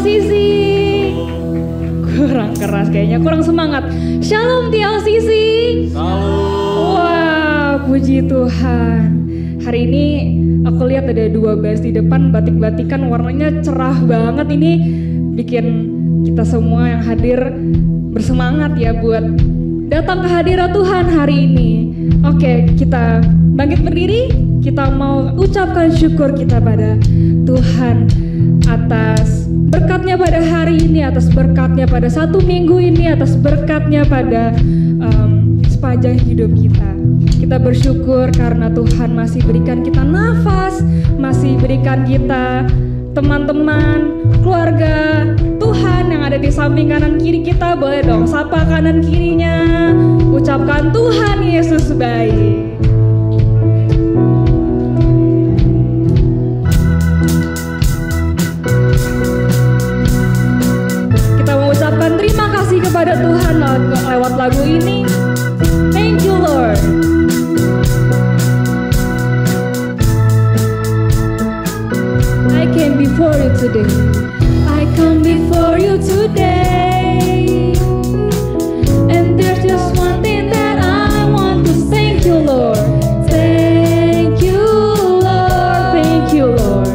TLCC. Kurang keras kayaknya, kurang semangat. Shalom TLCC. Wah, puji Tuhan. Hari ini aku lihat ada 2 bas di depan, batik-batikan warnanya cerah banget. Ini bikin kita semua yang hadir bersemangat ya buat datang ke hadirat Tuhan hari ini. Oke, kita bangkit berdiri. Kita mau ucapkan syukur kita pada Tuhan atas berkatnya pada hari ini, atas berkatnya pada 1 minggu ini, atas berkatnya pada sepanjang hidup kita. Kita bersyukur karena Tuhan masih berikan kita nafas, masih berikan kita teman-teman, keluarga Tuhan yang ada di samping kanan kiri kita. Boleh dong sapa kanan kirinya, ucapkan Tuhan Yesus baik. Kita mengucapkan terima kasih kepada Tuhan lewat lagu ini. Thank you Lord. I came before you today. I come before you today. And there's just one thing that I want to thank you, Lord. Thank you, Lord. Thank you, Lord.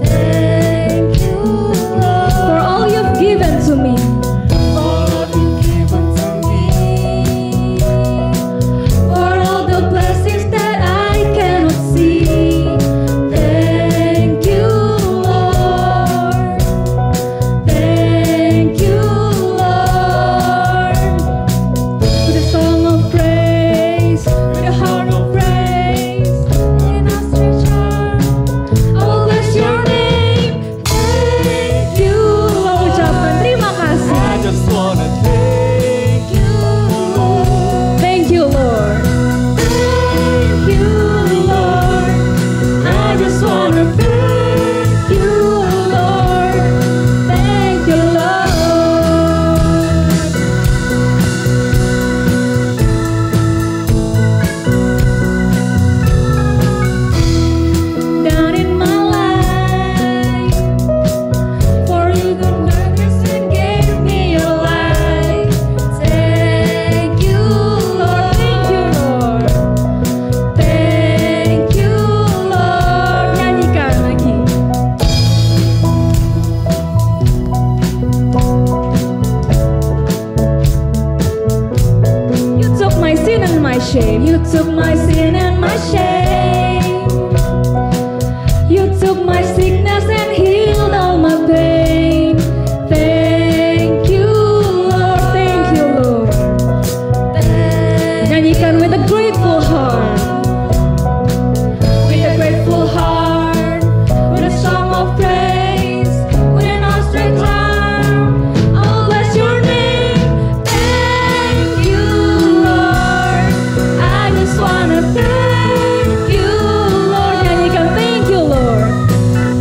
Thank you, Lord. For all you've given to me. All you've given to me. For all the blessings that I cannot see. Thank you, Lord. Thank you, Lord. With a song of praise, with a heart of praise, in a stretch arm, I will bless your name. Thank you. Ucapkan terima kasih. I just wanna thank you, Lord. Thank you, Lord. Thank you, Lord. I just wanna thank you, Lord. Thank you, Lord. Down in my life, for you the darkness and gave me your light. Thank you, Lord. Thank you, Lord. Thank you, Lord. Nyanyikan lagi. You took my sin and my shame. You took my sin and my shame. You took my sickness and healed all my pain. Thank you, Lord. Thank you, Lord. Nyanyikan with a grateful heart. With a grateful heart. With a song of praise. With an outstretched arm. I will bless your name. Thank you, Lord. I just wanna thank you, Lord. Nyanyikan thank you, Lord.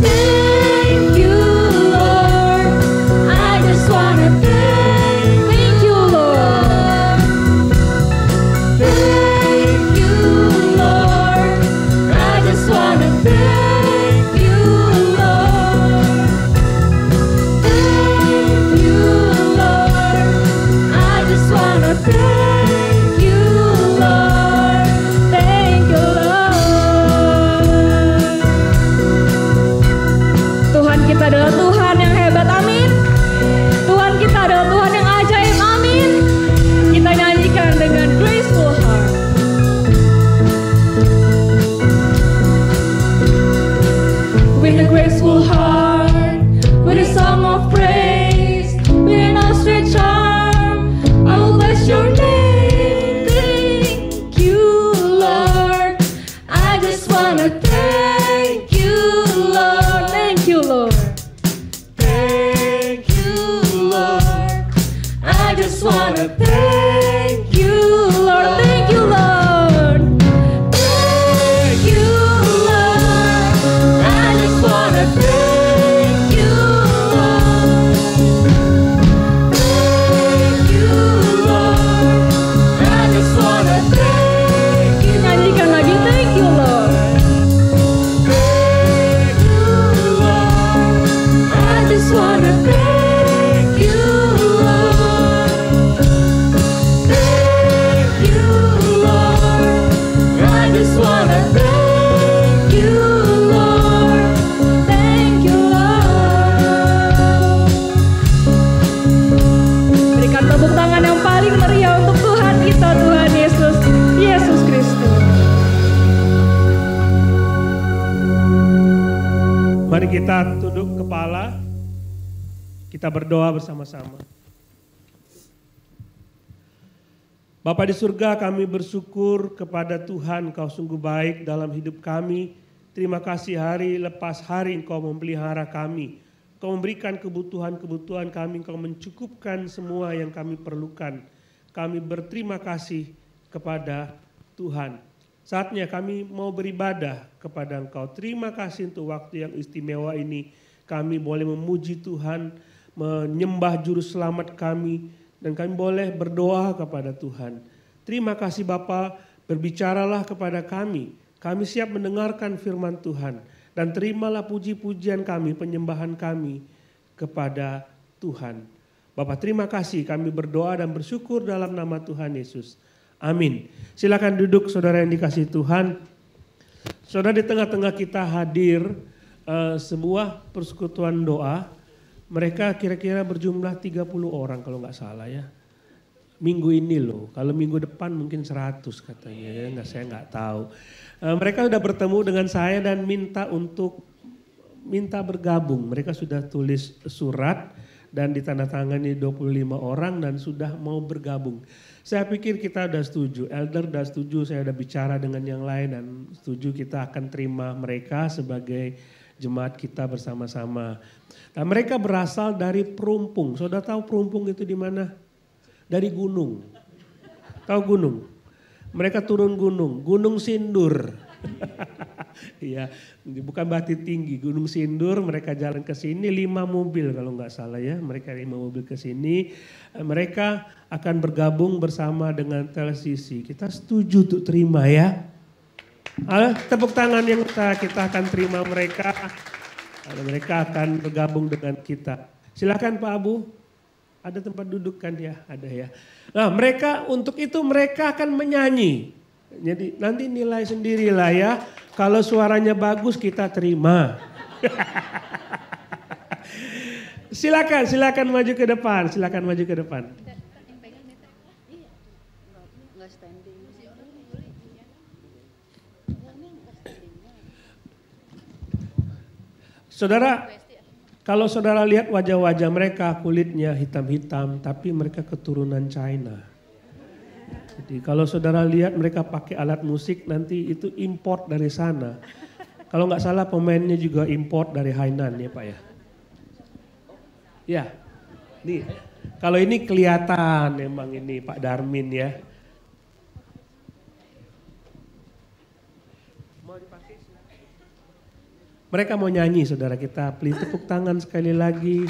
Thank you, Lord. I just wanna thank you, Lord. Thank you, Lord. I just wanna thank you, Lord. Thank you, Lord. I just wanna thank you, Lord. Thank you, Lord. Tuhan kita adalah Tuhan yang hebat, amin. Tuhan kita adalah Tuhan yang ajaib, amin. Kita nyanyikan dengan graceful heart. With a graceful heart, with a song of praise, with an outstretched arm, I will bless your name. Thank you, Lord. I just wanna thank you, Lord. Thank you, Lord. thank you, Lord. I just wanna thank you, Lord. Thank you, Lord. Thank you, Lord. I just wanna thank kita tunduk kepala, kita berdoa bersama-sama. Bapa di surga, kami bersyukur kepada Tuhan, Kau sungguh baik dalam hidup kami. Terima kasih hari lepas hari Engkau memelihara kami. Engkau memberikan kebutuhan-kebutuhan kami, Engkau mencukupkan semua yang kami perlukan. Kami berterima kasih kepada Tuhan. Saatnya kami mau beribadah kepada Engkau. Terima kasih untuk waktu yang istimewa ini. Kami boleh memuji Tuhan, menyembah juru selamat kami, dan kami boleh berdoa kepada Tuhan. Terima kasih Bapa, berbicaralah kepada kami. Kami siap mendengarkan firman Tuhan. Dan terimalah puji-pujian kami, penyembahan kami kepada Tuhan. Bapa, terima kasih, kami berdoa dan bersyukur dalam nama Tuhan Yesus. Amin. Silakan duduk saudara yang dikasihi Tuhan. Saudara, di tengah-tengah kita hadir sebuah persekutuan doa. Mereka kira-kira berjumlah 30 orang kalau nggak salah ya. Minggu ini loh, kalau minggu depan mungkin 100 katanya ya, saya nggak tahu. Mereka sudah bertemu dengan saya dan minta bergabung. Mereka sudah tulis surat dan ditandatangani 25 orang dan sudah mau bergabung. Saya pikir kita sudah setuju, elder sudah setuju, saya sudah bicara dengan yang lain dan setuju kita akan terima mereka sebagai jemaat kita bersama-sama. Nah, mereka berasal dari Perumpung. Saudara tahu Perumpung itu di mana? Dari gunung. Tahu gunung? Mereka turun gunung, Gunung Sindur. Iya, bukan Batu Tinggi, Gunung Sindur. Mereka jalan ke sini 5 mobil kalau nggak salah ya. Mereka 5 mobil ke sini. Mereka akan bergabung bersama dengan televisi. Kita setuju untuk terima ya. Tepuk tangan yang kita akan terima mereka. Mereka akan bergabung dengan kita. Silakan Pak Abu. Ada tempat duduk kan ya? Ada ya. Nah, mereka untuk itu mereka akan menyanyi. Jadi nanti nilai sendirilah ya. Kalau suaranya bagus kita terima. Silakan maju ke depan. Silakan maju ke depan. Saudara, kalau saudara lihat wajah-wajah mereka kulitnya hitam-hitam tapi mereka keturunan China. Jadi kalau saudara lihat mereka pakai alat musik nanti itu import dari sana. Kalau nggak salah pemainnya juga import dari Hainan ya Pak ya. Ya, nih kalau ini kelihatan memang ini Pak Darmin ya. Mereka mau nyanyi saudara, kita please tepuk tangan sekali lagi.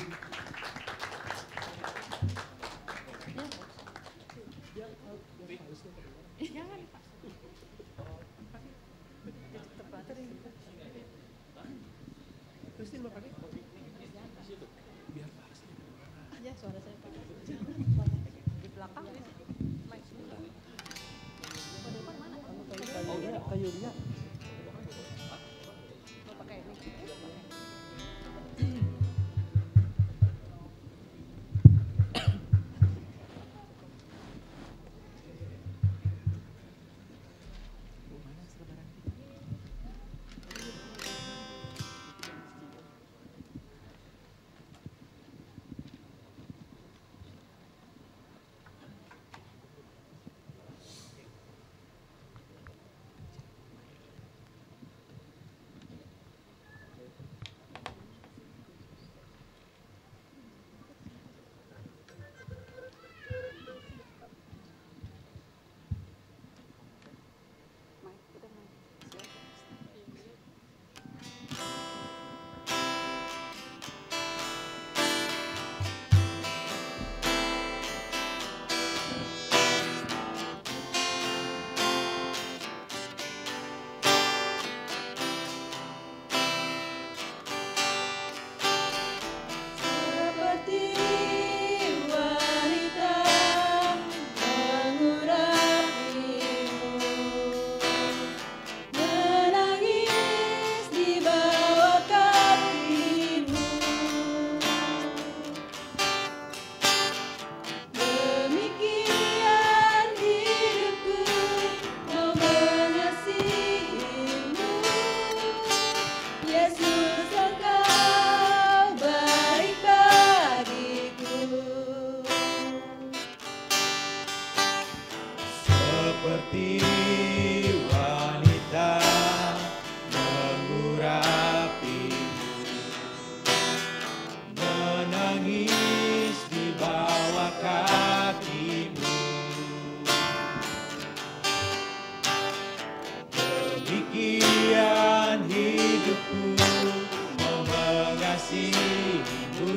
mengasihimu.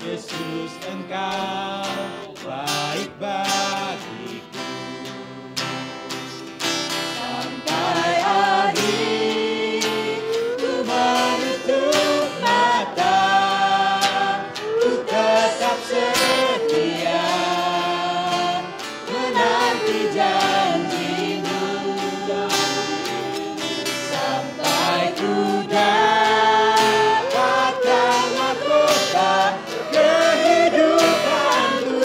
Yesus, Engkau baik bagiku. Sampai akhir ku menutup mata, ku tetap setia menanti janji-Mu. Sampai ku dapatkan mahkota kehidupanku,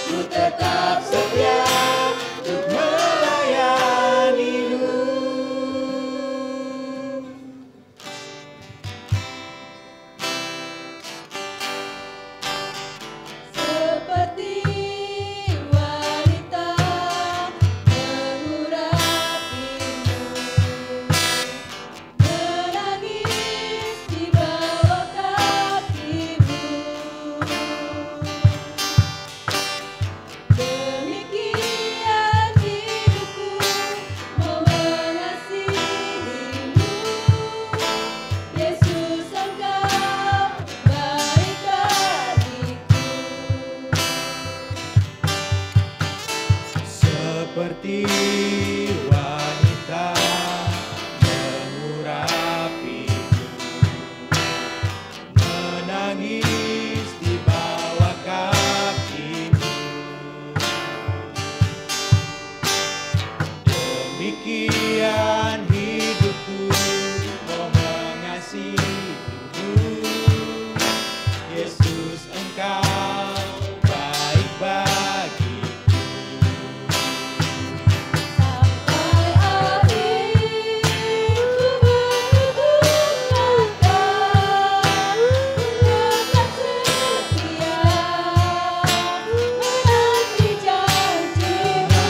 ku tetap setia untuk melayani-Mu. Seperti wanita mengurapimu, menangis di bawah kaki-Mu. Demikian hidupku mau mengasihi-Mu. Yesus, Engkau baik bagiku. Seperti wanita mengurapimu, menangis di bawah kaki-Mu. Demikian hidupku mau mengasihi-Mu. Yesus, Engkau baik bagiku. Sampai akhir ku menutup mata, ku tetap setia menanti janji-Mu.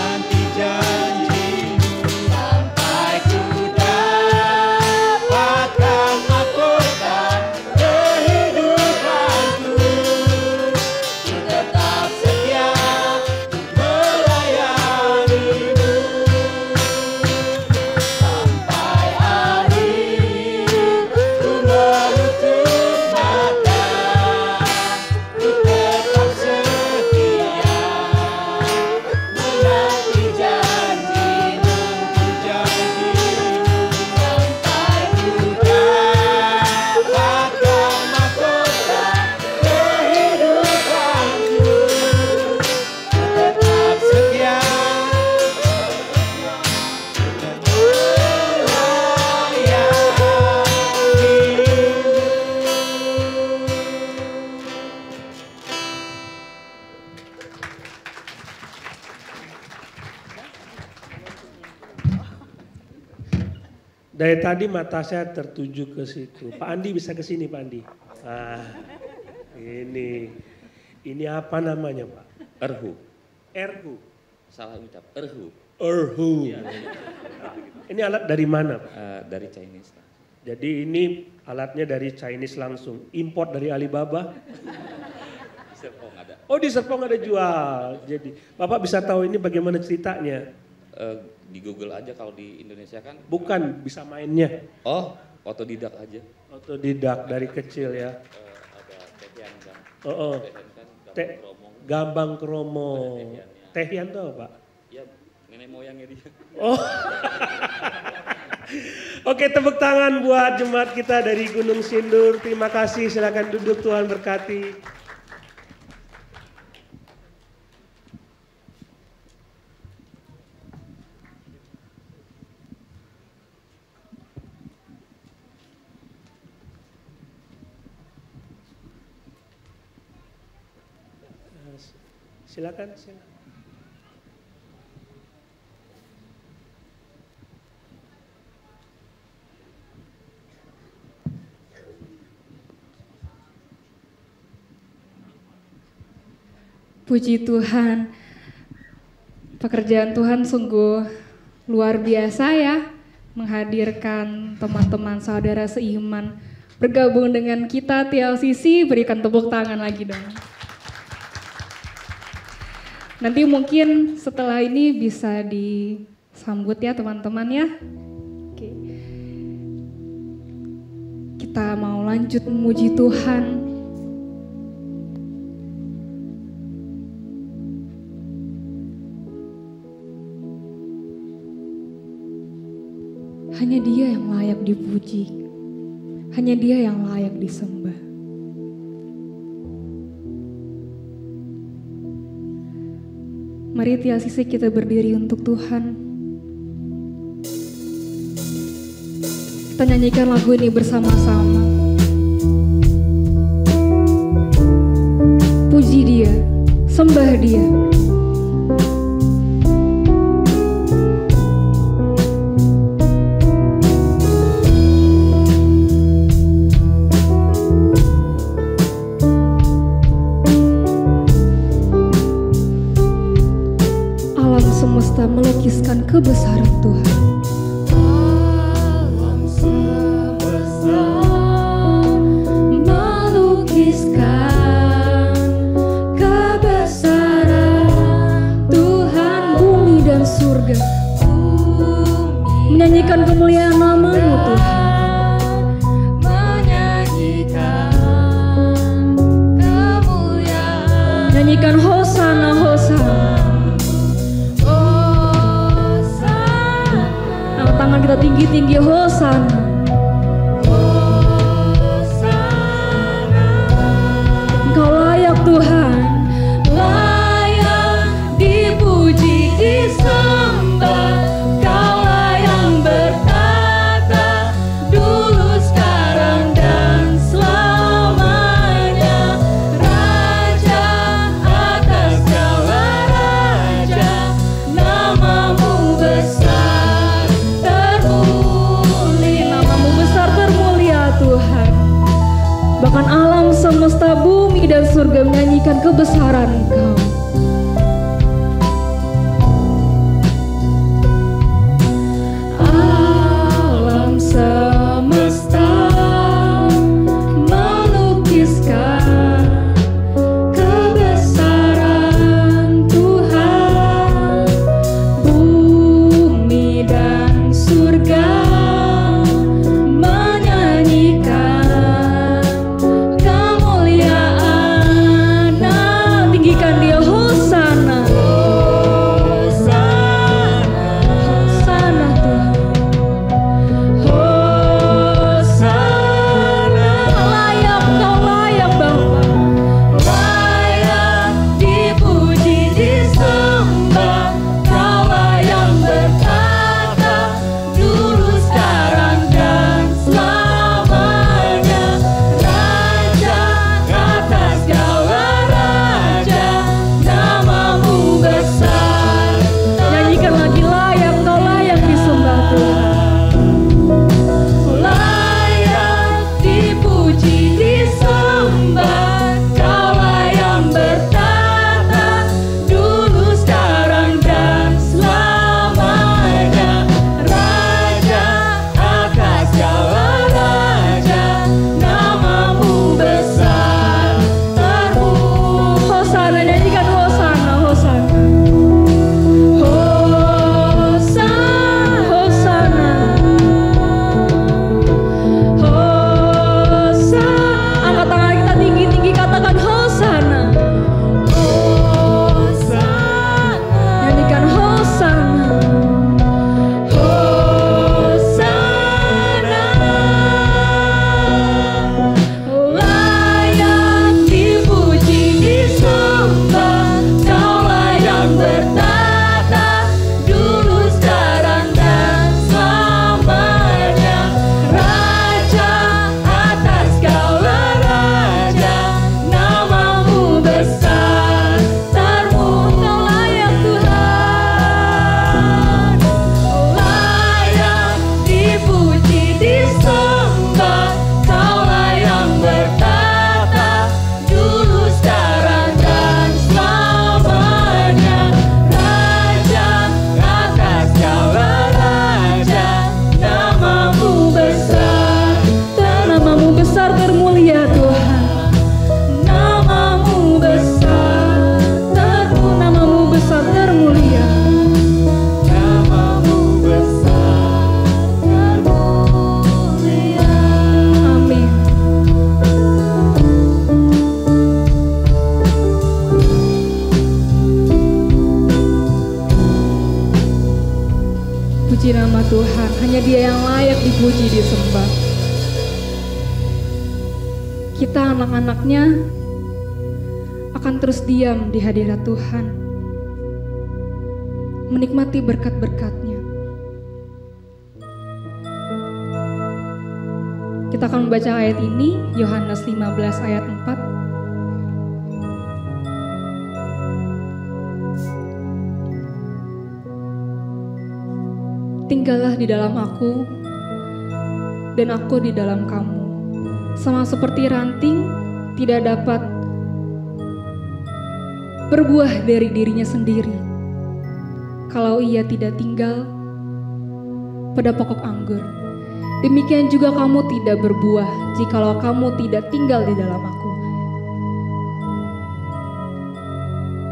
Sampai ku dapatkan mahkota kehidupanku, ku tetap setia untuk melayani-Mu. Sampai akhir ku menutup mata, ku tetap setia menanti janji-Mu. Sampai ku dapatkan mahkota kehidupanku, ku tetap setia dan Dari tadi mata saya tertuju ke situ. Pak Andi bisa ke sini, Pak Andi. Ah, ini apa namanya, Pak? Erhu, Erhu. salah ucap, erhu. Erhu. Ini alat dari mana, Pak? Dari Chinese. Jadi ini alatnya dari Chinese langsung. Import dari Alibaba. Serpong ada. Oh, di Serpong ada jual. Jadi Bapak bisa tahu ini bagaimana ceritanya? Di Google aja kalau di Indonesia kan. Bukan, bisa mainnya. Oh, otodidak aja. Otodidak dari kecil ya. Ada tehian kan. Oh, Tehian kan Teh- gampang ngomong. Gambang Kromo. Ada tehiannya. Tehian tuh, Pak? Ya, nenek moyangnya dia. Oh. Oke, tepuk tangan buat jemaat kita dari Gunung Sindur. Terima kasih, silakan duduk, Tuhan berkati. Silakan. Puji Tuhan, pekerjaan Tuhan sungguh luar biasa ya, menghadirkan teman-teman saudara seiman bergabung dengan kita TLCC, berikan tepuk tangan lagi dong. Nanti mungkin setelah ini bisa disambut ya teman-teman ya. Oke. kita mau lanjut memuji Tuhan. Hanya Dia yang layak dipuji, hanya Dia yang layak disembah. Mari tiap sisi kita berdiri untuk Tuhan. Kita nyanyikan lagu ini bersama-sama. Puji Dia, sembah Dia. Alam semesta melukiskan kebesaran Tuhan. Menyanyikan kemuliaan nama-Mu Tuhan. Menyanyikan kemuliaan. Nyanyikan Hosana, Hosana. Hosana. Angkat tangan kita tinggi-tinggi, Hosana. Hosana. Engkau layak Tuhan. Layak dipuji, disembah. Kaulah yang bertata dulu, sekarang, dan selamanya. Raja atas segala raja, nama-Mu besar termulia. Nama-Mu besar termulia Tuhan. Bahkan alam semesta, bumi dan surga menyanyikan kebesaran Engkau. Alam semesta melukiskan kebesaran Tuhan. Bumi dan surga menyanyikan kemuliaan. Tinggikan Dia, Puji nama Tuhan, hanya Dia yang layak dipuji, disembah. Kita anak-anaknya akan terus diam di hadirat Tuhan, menikmati berkat-berkat-Nya. Kita akan membaca ayat ini, Yohanes 15 ayat 4. Tinggallah di dalam aku, dan aku di dalam kamu. Sama seperti ranting tidak dapat berbuah dari dirinya sendiri kalau ia tidak tinggal pada pokok anggur. Demikian juga kamu tidak berbuah jikalau kamu tidak tinggal di dalam aku.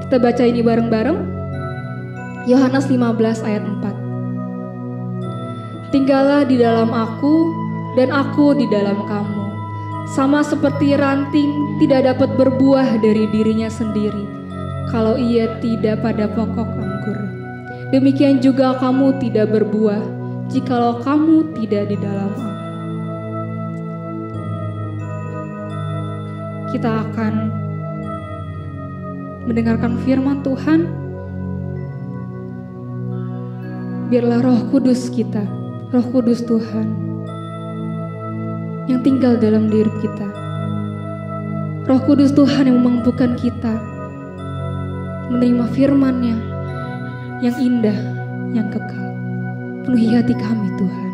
Kita baca ini bareng-bareng. Yohanes 15 ayat 4. Tinggallah di dalam aku dan aku di dalam kamu. Sama seperti ranting tidak dapat berbuah dari dirinya sendiri kalau ia tidak pada pokok anggur. Demikian juga kamu tidak berbuah jikalau kamu tidak di dalam aku. Kita akan mendengarkan firman Tuhan. Biarlah Roh Kudus kita, Roh Kudus Tuhan yang tinggal dalam diri kita. Roh Kudus Tuhan yang memampukan kita menerima firman-Nya yang indah, yang kekal. Penuhi hati kami Tuhan.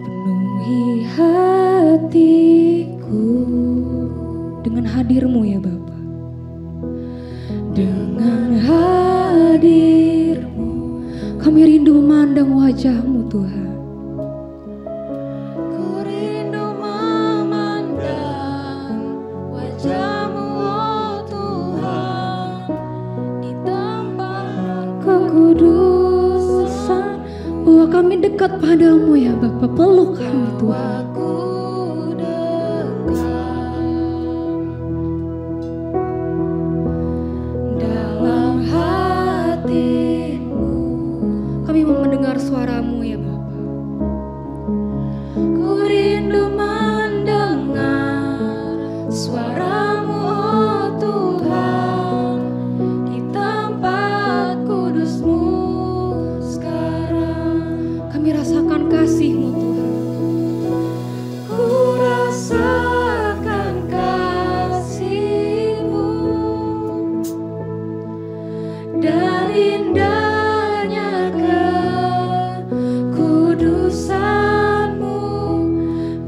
Penuhi hatiku dengan hadir-Mu ya Bapa. Dengan hadir-Mu kami rindu memandang wajah-Mu Tuhan. Kekudusan, bahwa kami dekat padamu ya Bapa, peluk kami Tuhan. Dalam hati-Mu kami mau mendengar suara-Mu ya Bapa. Ku rindu mendengar suara-Mu oh Tuhan di tempat kudus-Mu sekarang. Kami rasakan kasih-Mu Tuhan. Ku rasakan kasih-Mu dan indahnya kekudusan-Mu,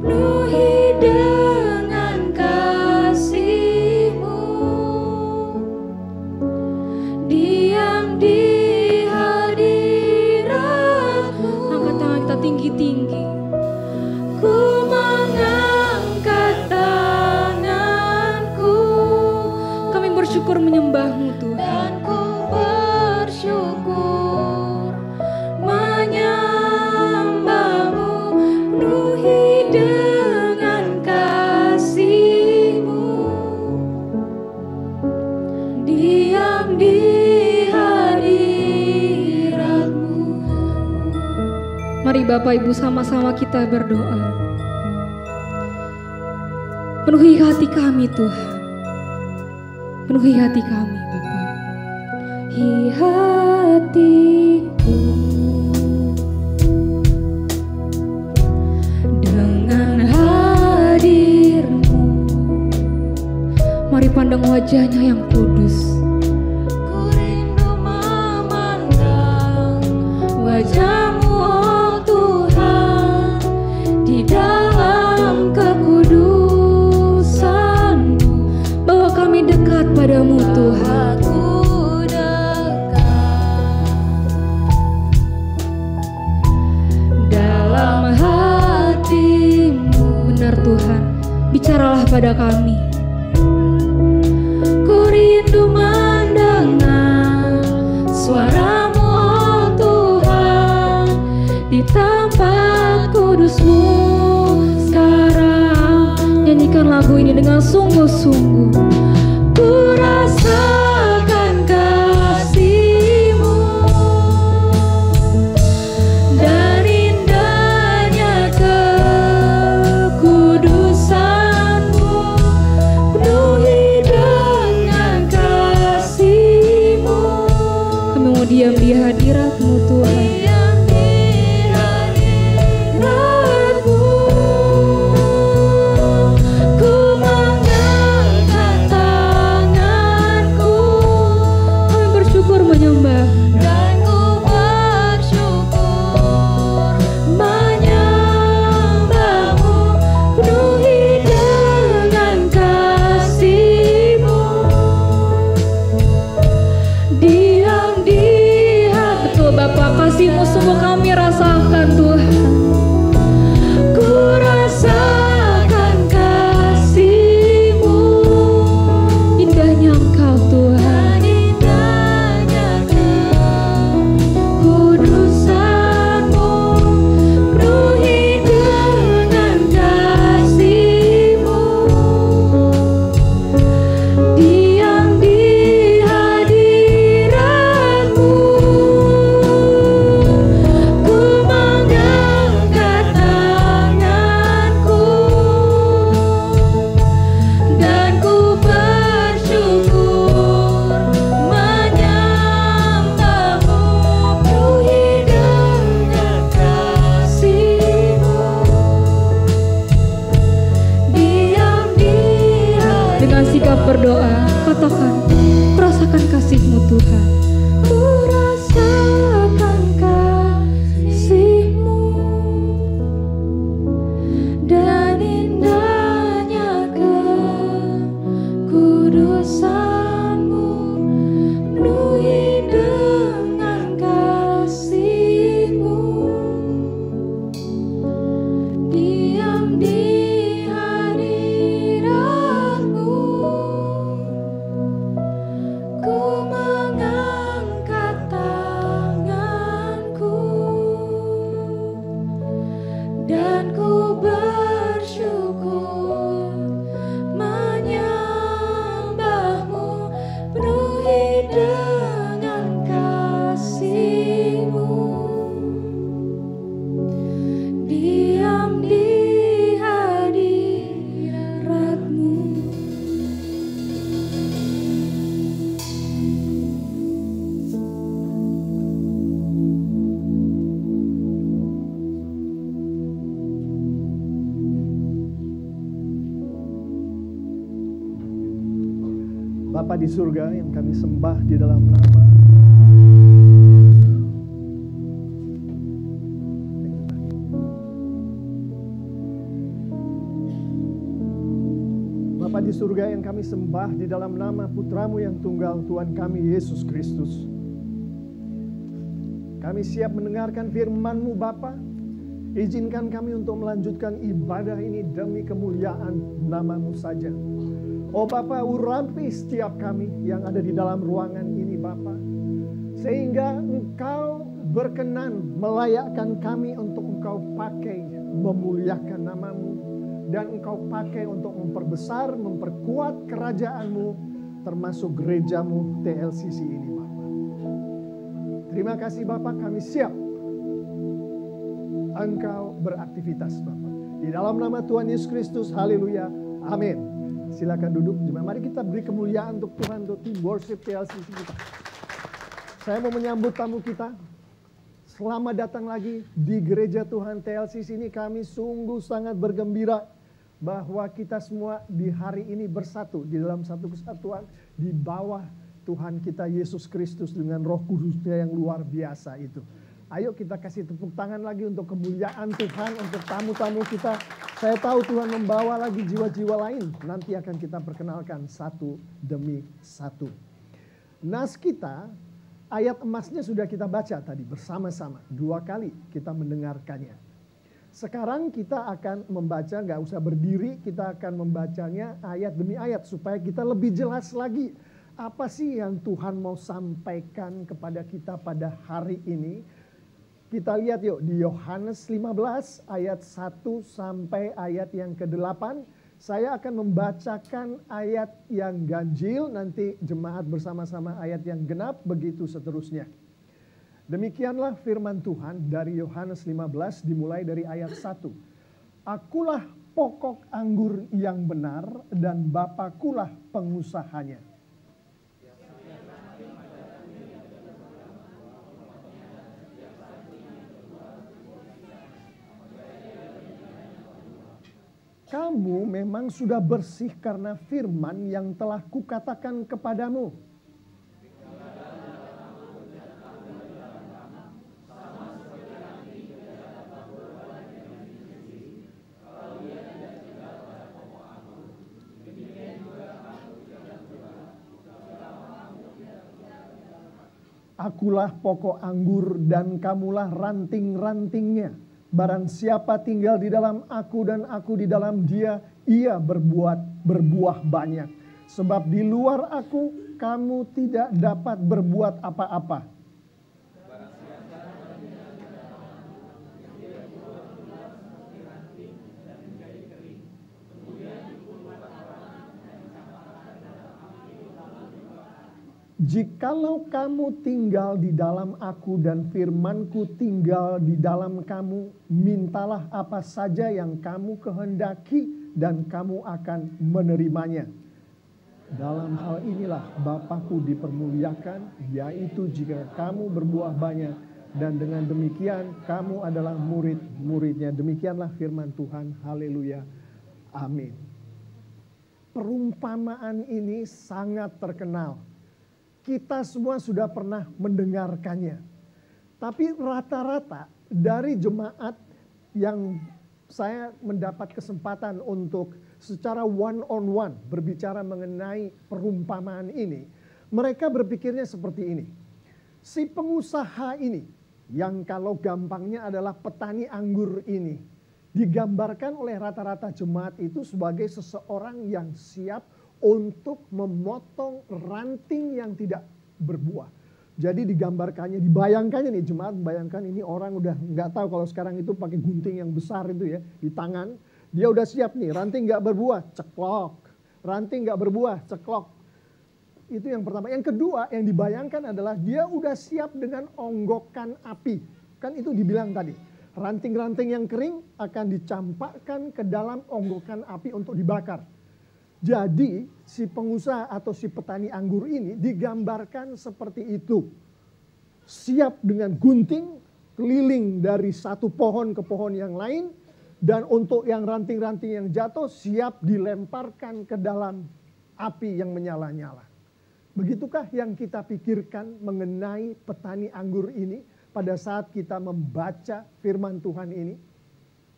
penuhi dengan kasih-Mu, diam di hadirat-Mu. Angkat tangan kita tinggi-tinggi. Ku mengangkat tanganku, kami bersyukur menyembah-Mu Tuhan. Dan ku bersyukur menyembah-Mu, penuhi dengan kasih-Mu, diam di hadirat-Mu. Mari Bapak Ibu sama-sama kita berdoa. Penuhi hati kami Tuhan. Penuhi hati kami Bapa. Penuhi hatiku dengan hadir-Mu. Mari pandang wajah-Nya yang kudus. Ku rindu memandang wajah-Mu oh Tuhan di dalam kekudusan-Mu, bahwa kami dekat padamu Tuhan. Dalam hati-Mu, benar Tuhan, bicaralah pada kami. Ku rindu mendengar suara-Mu oh Tuhan di tempat kudus-Mu sekarang. Nyanyikan lagu ini dengan sungguh-sungguh. Ku rasakan kasih-Mu dan indahnya kekudusan-Mu, penuhi dengan kasih-Mu. Diam di hadirat-Mu, ku mengangkat tanganku dan ku bersyukur menyembah-Mu, penuhi dengan kasih-Mu. Diam di hadirat-Mu. Bapa di surga yang kami sembah di dalam nama Bapa di surga yang kami sembah di dalam nama Putra-Mu yang tunggal, Tuhan kami Yesus Kristus. Kami siap mendengarkan firman-Mu Bapa. Izinkan kami untuk melanjutkan ibadah ini demi kemuliaan nama-Mu saja. Oh Bapa, urapi setiap kami yang ada di dalam ruangan ini Bapa, sehingga Engkau berkenan melayakkan kami untuk Engkau pakai memuliakan nama-Mu, dan Engkau pakai untuk memperbesar, memperkuat kerajaan-Mu, termasuk gereja-Mu TLCC ini Bapa. Terima kasih Bapa, kami siap Engkau beraktivitas Bapa. Di dalam nama Tuhan Yesus Kristus, haleluya, amin. Silakan duduk. Mari kita beri kemuliaan untuk Tuhan, untuk tim worship TLCC kita. Saya mau menyambut tamu kita. Selamat datang lagi di gereja Tuhan TLCC ini. Kami sungguh sangat bergembira bahwa kita semua di hari ini bersatu di dalam satu kesatuan di bawah Tuhan kita Yesus Kristus dengan Roh Kudus-Nya yang luar biasa itu. Ayo kita kasih tepuk tangan lagi untuk kemuliaan Tuhan, untuk tamu-tamu kita. Saya tahu Tuhan membawa lagi jiwa-jiwa lain. Nanti akan kita perkenalkan satu demi satu. Nas kita, ayat emasnya sudah kita baca tadi bersama-sama. 2 kali kita mendengarkannya. Sekarang kita akan membaca, nggak usah berdiri, kita akan membacanya ayat demi ayat. Supaya kita lebih jelas lagi. Apa sih yang Tuhan mau sampaikan kepada kita pada hari ini? Kita lihat yuk di Yohanes 15 ayat 1 sampai ayat yang ke-8. Saya akan membacakan ayat yang ganjil, nanti jemaat bersama-sama ayat yang genap, begitu seterusnya. Demikianlah firman Tuhan dari Yohanes 15 dimulai dari ayat 1. Akulah pokok anggur yang benar dan Bapakulah pengusahanya. Kamu memang sudah bersih karena firman yang telah kukatakan kepadamu. Akulah pokok anggur dan kamulah ranting-rantingnya. Barang siapa tinggal di dalam aku dan aku di dalam dia, ia berbuah banyak. Sebab di luar aku, kamu tidak dapat berbuat apa-apa. Jikalau kamu tinggal di dalam aku dan firmanku tinggal di dalam kamu, mintalah apa saja yang kamu kehendaki dan kamu akan menerimanya. Dalam hal inilah Bapakku dipermuliakan, yaitu jika kamu berbuah banyak, dan dengan demikian kamu adalah murid-muridnya. Demikianlah firman Tuhan, haleluya, amin. Perumpamaan ini sangat terkenal. Kita semua sudah pernah mendengarkannya. Tapi rata-rata dari jemaat yang saya mendapat kesempatan untuk secara one on one berbicara mengenai perumpamaan ini, mereka berpikirnya seperti ini. Si pengusaha ini, yang kalau gampangnya adalah petani anggur ini, digambarkan oleh rata-rata jemaat itu sebagai seseorang yang siap untuk memotong ranting yang tidak berbuah. Jadi digambarkannya, dibayangkannya nih jemaat, bayangkan ini orang udah nggak tahu kalau sekarang itu pakai gunting yang besar itu ya di tangan. Dia udah siap nih, ranting nggak berbuah, ceklok. Ranting nggak berbuah, ceklok. Itu yang pertama. Yang kedua yang dibayangkan adalah dia udah siap dengan onggokan api. Kan itu dibilang tadi. Ranting-ranting yang kering akan dicampakkan ke dalam onggokan api untuk dibakar. Jadi si pengusaha atau si petani anggur ini digambarkan seperti itu. Siap dengan gunting, keliling dari satu pohon ke pohon yang lain. Dan untuk yang ranting-ranting yang jatuh siap dilemparkan ke dalam api yang menyala-nyala. Begitukah yang kita pikirkan mengenai petani anggur ini pada saat kita membaca firman Tuhan ini?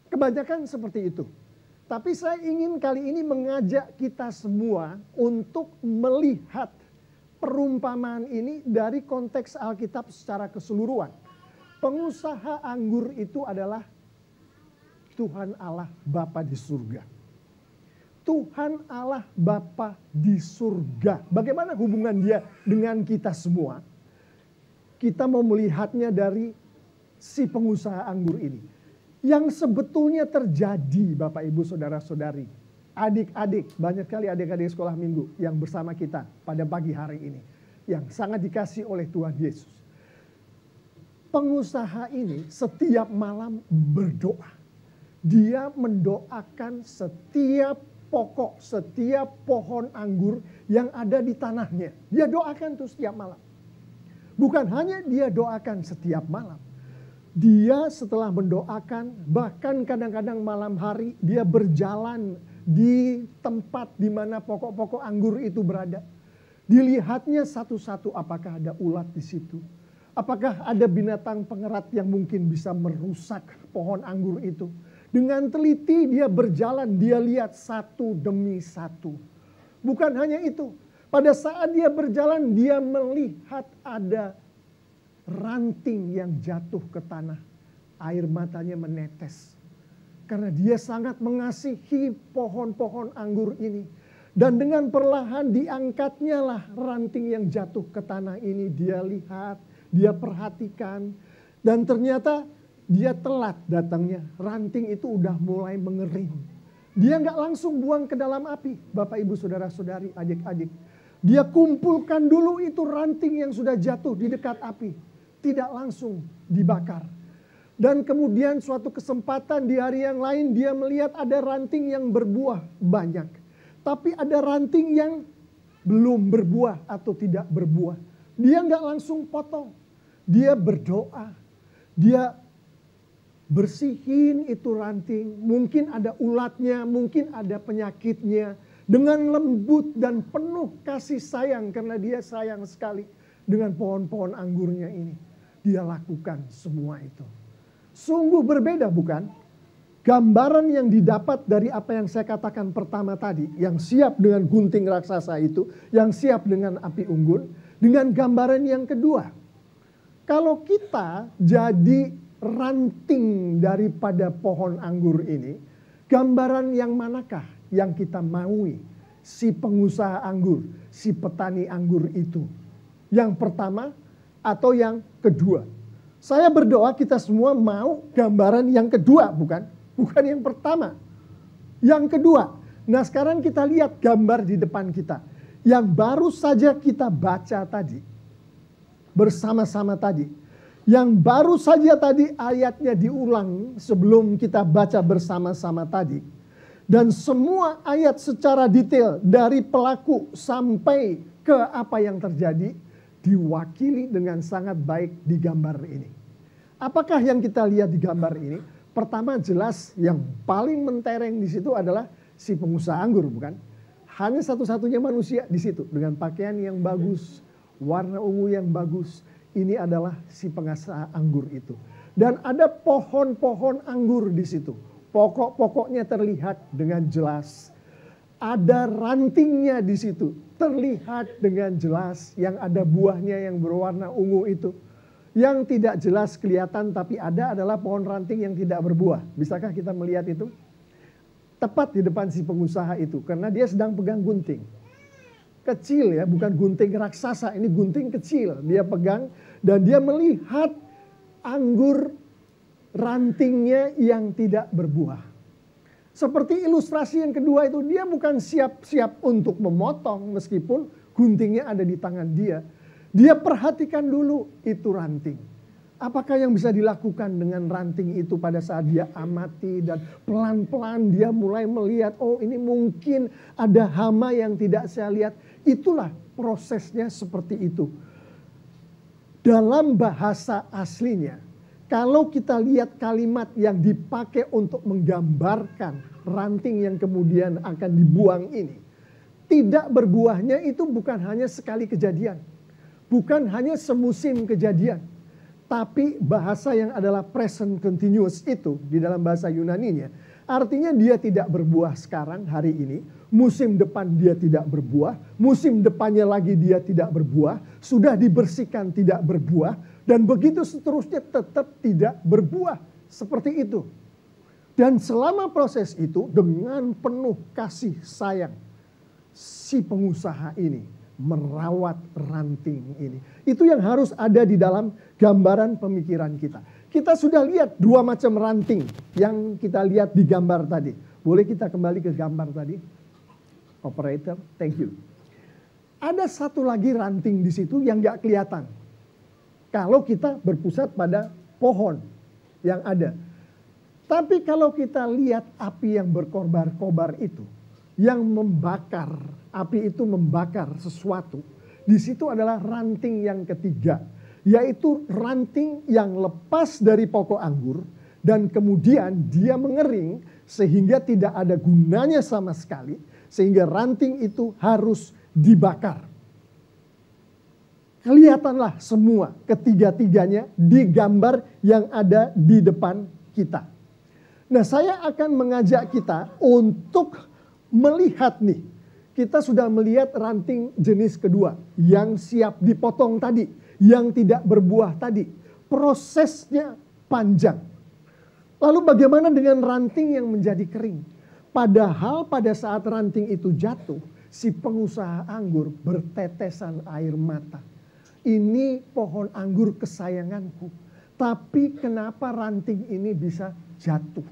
Kebanyakan seperti itu. Tapi saya ingin kali ini mengajak kita semua untuk melihat perumpamaan ini dari konteks Alkitab secara keseluruhan. Pengusaha anggur itu adalah Tuhan Allah Bapa di surga. Tuhan Allah Bapa di surga. Bagaimana hubungan dia dengan kita semua? Kita mau melihatnya dari si pengusaha anggur ini. Yang sebetulnya terjadi Bapak Ibu Saudara-saudari. Adik-adik, banyak kali adik-adik sekolah minggu yang bersama kita pada pagi hari ini. Yang sangat dikasih oleh Tuhan Yesus. Pengusaha ini setiap malam berdoa. Dia mendoakan setiap pokok, setiap pohon anggur yang ada di tanahnya. Dia doakan tuh setiap malam. Bukan hanya dia doakan setiap malam. Dia setelah mendoakan, bahkan kadang-kadang malam hari dia berjalan di tempat di mana pokok-pokok anggur itu berada. Dilihatnya satu-satu apakah ada ulat di situ. Apakah ada binatang pengerat yang mungkin bisa merusak pohon anggur itu. Dengan teliti dia berjalan, dia lihat satu demi satu. Bukan hanya itu. Pada saat dia berjalan, dia melihat ada ranting yang jatuh ke tanah. Air matanya menetes. Karena dia sangat mengasihi pohon-pohon anggur ini. Dan dengan perlahan diangkatnya lah ranting yang jatuh ke tanah ini. Dia lihat, dia perhatikan. Dan ternyata dia telat datangnya. Ranting itu udah mulai mengering. Dia nggak langsung buang ke dalam api. Bapak, Ibu, Saudara-saudari, adik-adik. Dia kumpulkan dulu itu ranting yang sudah jatuh di dekat api. Tidak langsung dibakar. Dan kemudian suatu kesempatan di hari yang lain dia melihat ada ranting yang berbuah banyak. Tapi ada ranting yang belum berbuah atau tidak berbuah. Dia nggak langsung potong. Dia berdoa. Dia bersihin itu ranting. Mungkin ada ulatnya, mungkin ada penyakitnya. Dengan lembut dan penuh kasih sayang karena dia sayang sekali dengan pohon-pohon anggurnya ini. Dia lakukan semua itu. Sungguh berbeda bukan? Gambaran yang didapat dari apa yang saya katakan pertama tadi. Yang siap dengan gunting raksasa itu. Yang siap dengan api unggun. Dengan gambaran yang kedua. Kalau kita jadi ranting daripada pohon anggur ini. Gambaran yang manakah yang kita maui? Si pengusaha anggur. Si petani anggur itu. Yang pertama atau yang kedua? Saya berdoa kita semua mau gambaran yang kedua bukan? Bukan yang pertama. Yang kedua. Nah sekarang kita lihat gambar di depan kita. Yang baru saja kita baca tadi. Bersama-sama tadi. Yang baru saja tadi ayatnya diulang sebelum kita baca bersama-sama tadi. Dan semua ayat secara detail dari pelaku sampai ke apa yang terjadi. Diwakili dengan sangat baik di gambar ini. Apakah yang kita lihat di gambar ini? Pertama jelas yang paling mentereng di situ adalah si pengusaha anggur bukan? Hanya satu-satunya manusia di situ dengan pakaian yang bagus, warna ungu yang bagus. Ini adalah si pengusaha anggur itu. Dan ada pohon-pohon anggur di situ. Pokok-pokoknya terlihat dengan jelas. Ada rantingnya di situ, terlihat dengan jelas. Yang ada buahnya yang berwarna ungu itu. Yang tidak jelas kelihatan tapi ada adalah pohon ranting yang tidak berbuah. Bisakah kita melihat itu? Tepat di depan si pengusaha itu, karena dia sedang pegang gunting. Kecil ya, bukan gunting raksasa, ini gunting kecil. Dia pegang dan dia melihat anggur rantingnya yang tidak berbuah. Seperti ilustrasi yang kedua itu, dia bukan siap-siap untuk memotong meskipun guntingnya ada di tangan dia. Dia perhatikan dulu itu ranting. Apakah yang bisa dilakukan dengan ranting itu pada saat dia amati dan pelan-pelan dia mulai melihat, oh ini mungkin ada hama yang tidak saya lihat. Itulah prosesnya seperti itu. Dalam bahasa aslinya, kalau kita lihat kalimat yang dipakai untuk menggambarkan ranting yang kemudian akan dibuang ini, tidak berbuahnya itu bukan hanya sekali kejadian, bukan hanya semusim kejadian. Tapi bahasa yang adalah present continuous itu di dalam bahasa Yunaninya, artinya dia tidak berbuah sekarang hari ini, musim depan dia tidak berbuah, musim depannya lagi dia tidak berbuah, sudah dibersihkan tidak berbuah, dan begitu seterusnya tetap tidak berbuah. Seperti itu. Dan selama proses itu dengan penuh kasih sayang, si pengusaha ini merawat ranting ini. Itu yang harus ada di dalam gambaran pemikiran kita. Kita sudah lihat dua macam ranting yang kita lihat di gambar tadi. Boleh kita kembali ke gambar tadi? Operator, thank you. Ada satu lagi ranting di situ yang gak kelihatan. Kalau kita berpusat pada pohon yang ada. Tapi kalau kita lihat api yang berkobar-kobar itu, yang membakar, api itu membakar sesuatu. Di situ adalah ranting yang ketiga, yaitu ranting yang lepas dari pokok anggur dan kemudian dia mengering sehingga tidak ada gunanya sama sekali, sehingga ranting itu harus dibakar. Kelihatanlah semua ketiga-tiganya di gambar yang ada di depan kita. Nah, saya akan mengajak kita untuk melihat nih, kita sudah melihat ranting jenis kedua yang siap dipotong tadi, yang tidak berbuah tadi. Prosesnya panjang. Lalu bagaimana dengan ranting yang menjadi kering? Padahal pada saat ranting itu jatuh, si pengusaha anggur bertetesan air mata. Ini pohon anggur kesayanganku, tapi kenapa ranting ini bisa jatuh?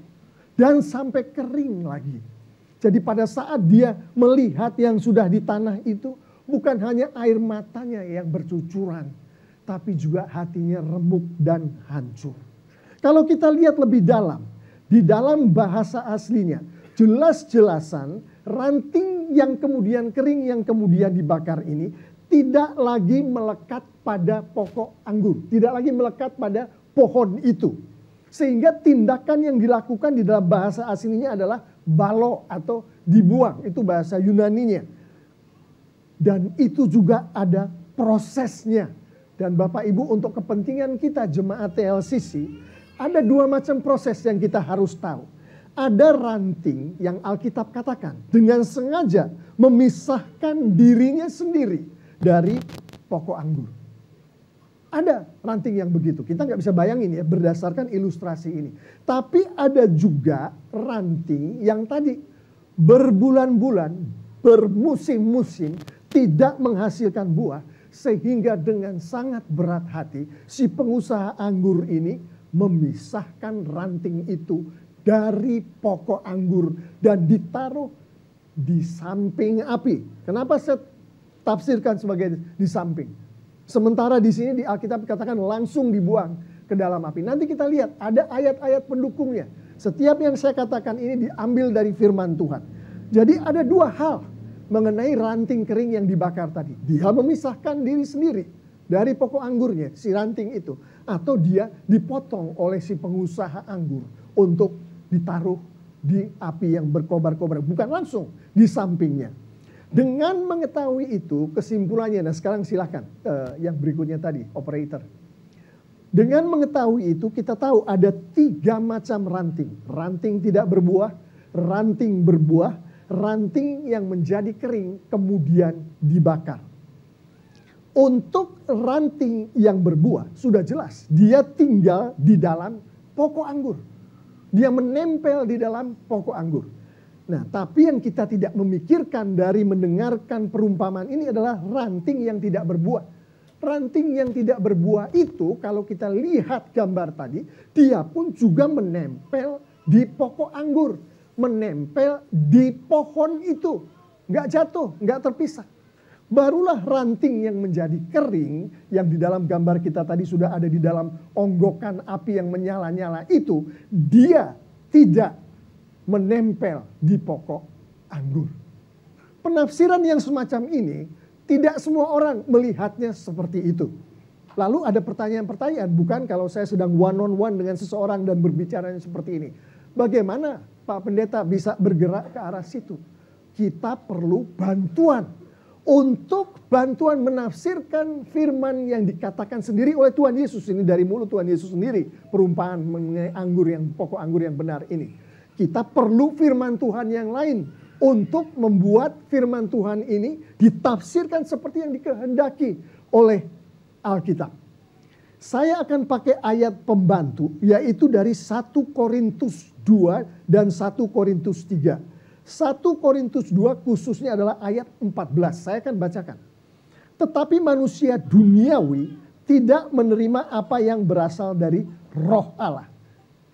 Dan sampai kering lagi. Jadi pada saat dia melihat yang sudah di tanah itu, bukan hanya air matanya yang bercucuran, tapi juga hatinya remuk dan hancur. Kalau kita lihat lebih dalam, di dalam bahasa aslinya, jelas-jelasan ranting yang kemudian kering, yang kemudian dibakar ini, tidak lagi melekat pada pokok anggur, tidak lagi melekat pada pohon itu. Sehingga tindakan yang dilakukan di dalam bahasa aslinya adalah balo atau dibuang, itu bahasa Yunaninya. Dan itu juga ada prosesnya. Dan Bapak Ibu, untuk kepentingan kita jemaat TLCC, ada dua macam proses yang kita harus tahu. Ada ranting yang Alkitab katakan dengan sengaja memisahkan dirinya sendiri dari pokok anggur. Ada ranting yang begitu. Kita nggak bisa bayangin ya berdasarkan ilustrasi ini. Tapi ada juga ranting yang tadi berbulan-bulan, bermusim-musim tidak menghasilkan buah. Sehingga dengan sangat berat hati si pengusaha anggur ini memisahkan ranting itu dari pokok anggur dan ditaruh di samping api. Kenapa saya tafsirkan sebagai di samping? Sementara di sini di Alkitab katakan langsung dibuang ke dalam api. Nanti kita lihat ada ayat-ayat pendukungnya. Setiap yang saya katakan ini diambil dari firman Tuhan. Jadi ada dua hal mengenai ranting kering yang dibakar tadi. Dia memisahkan diri sendiri dari pokok anggurnya, si ranting itu. Atau dia dipotong oleh si pengusaha anggur untuk ditaruh di api yang berkobar-kobar. Bukan langsung di sampingnya. Dengan mengetahui itu kesimpulannya, nah sekarang silakan yang berikutnya tadi, operator. Dengan mengetahui itu kita tahu ada 3 macam ranting. Ranting tidak berbuah, ranting berbuah, ranting yang menjadi kering kemudian dibakar. Untuk ranting yang berbuah sudah jelas dia tinggal di dalam pokok anggur. Dia menempel di dalam pokok anggur. Nah, tapi yang kita tidak memikirkan dari mendengarkan perumpamaan ini adalah ranting yang tidak berbuah. Ranting yang tidak berbuah itu kalau kita lihat gambar tadi, dia pun juga menempel di pokok anggur. Menempel di pohon itu. Nggak jatuh, nggak terpisah. Barulah ranting yang menjadi kering, yang di dalam gambar kita tadi sudah ada di dalam onggokan api yang menyala-nyala itu, dia tidak menempel di pokok anggur. Penafsiran yang semacam ini, tidak semua orang melihatnya seperti itu. Lalu ada pertanyaan-pertanyaan, bukan kalau saya sedang one on one dengan seseorang dan berbicaranya seperti ini. Bagaimana Pak Pendeta bisa bergerak ke arah situ? Kita perlu bantuan. Untuk bantuan menafsirkan firman yang dikatakan sendiri oleh Tuhan Yesus. Ini dari mulut Tuhan Yesus sendiri. Perumpamaan mengenai anggur yang pokok anggur yang benar ini. Kita perlu firman Tuhan yang lain. Untuk membuat firman Tuhan ini ditafsirkan seperti yang dikehendaki oleh Alkitab. Saya akan pakai ayat pembantu. Yaitu dari 1 Korintus 2 dan 1 Korintus 3. 1 Korintus 2 khususnya adalah ayat 14. Saya akan bacakan. Tetapi manusia duniawi tidak menerima apa yang berasal dari Roh Allah.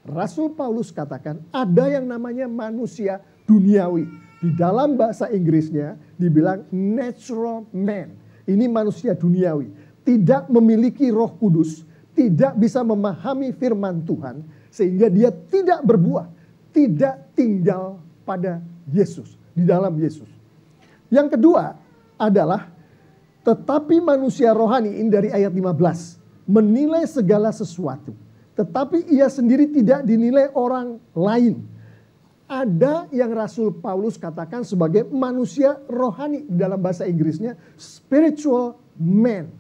Rasul Paulus katakan ada yang namanya manusia duniawi. Di dalam bahasa Inggrisnya dibilang natural man. Ini manusia duniawi. Tidak memiliki Roh Kudus. Tidak bisa memahami firman Tuhan. Sehingga dia tidak berbuah. Tidak tinggal pada Yesus, di dalam Yesus. Yang kedua adalah tetapi manusia rohani, ini dari ayat 15, menilai segala sesuatu, tetapi ia sendiri tidak dinilai orang lain. Ada yang Rasul Paulus katakan sebagai manusia rohani, dalam bahasa Inggrisnya spiritual man.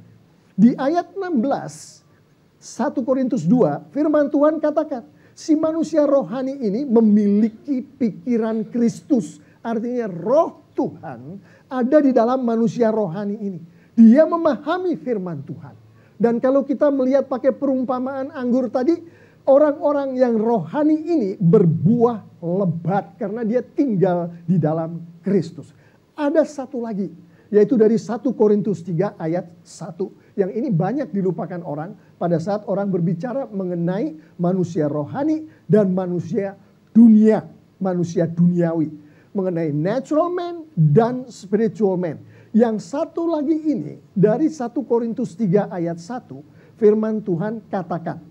Di ayat 16 1 Korintus 2 firman Tuhan katakan si manusia rohani ini memiliki pikiran Kristus. Artinya roh Tuhan ada di dalam manusia rohani ini. Dia memahami firman Tuhan. Dan kalau kita melihat pakai perumpamaan anggur tadi, orang-orang yang rohani ini berbuah lebat karena dia tinggal di dalam Kristus. Ada satu lagi, yaitu dari 1 Korintus 3 ayat 1. Yang ini banyak dilupakan orang pada saat orang berbicara mengenai manusia rohani dan manusia dunia, manusia duniawi. Mengenai natural man dan spiritual man. Yang satu lagi ini dari 1 Korintus 3 ayat 1 firman Tuhan katakan.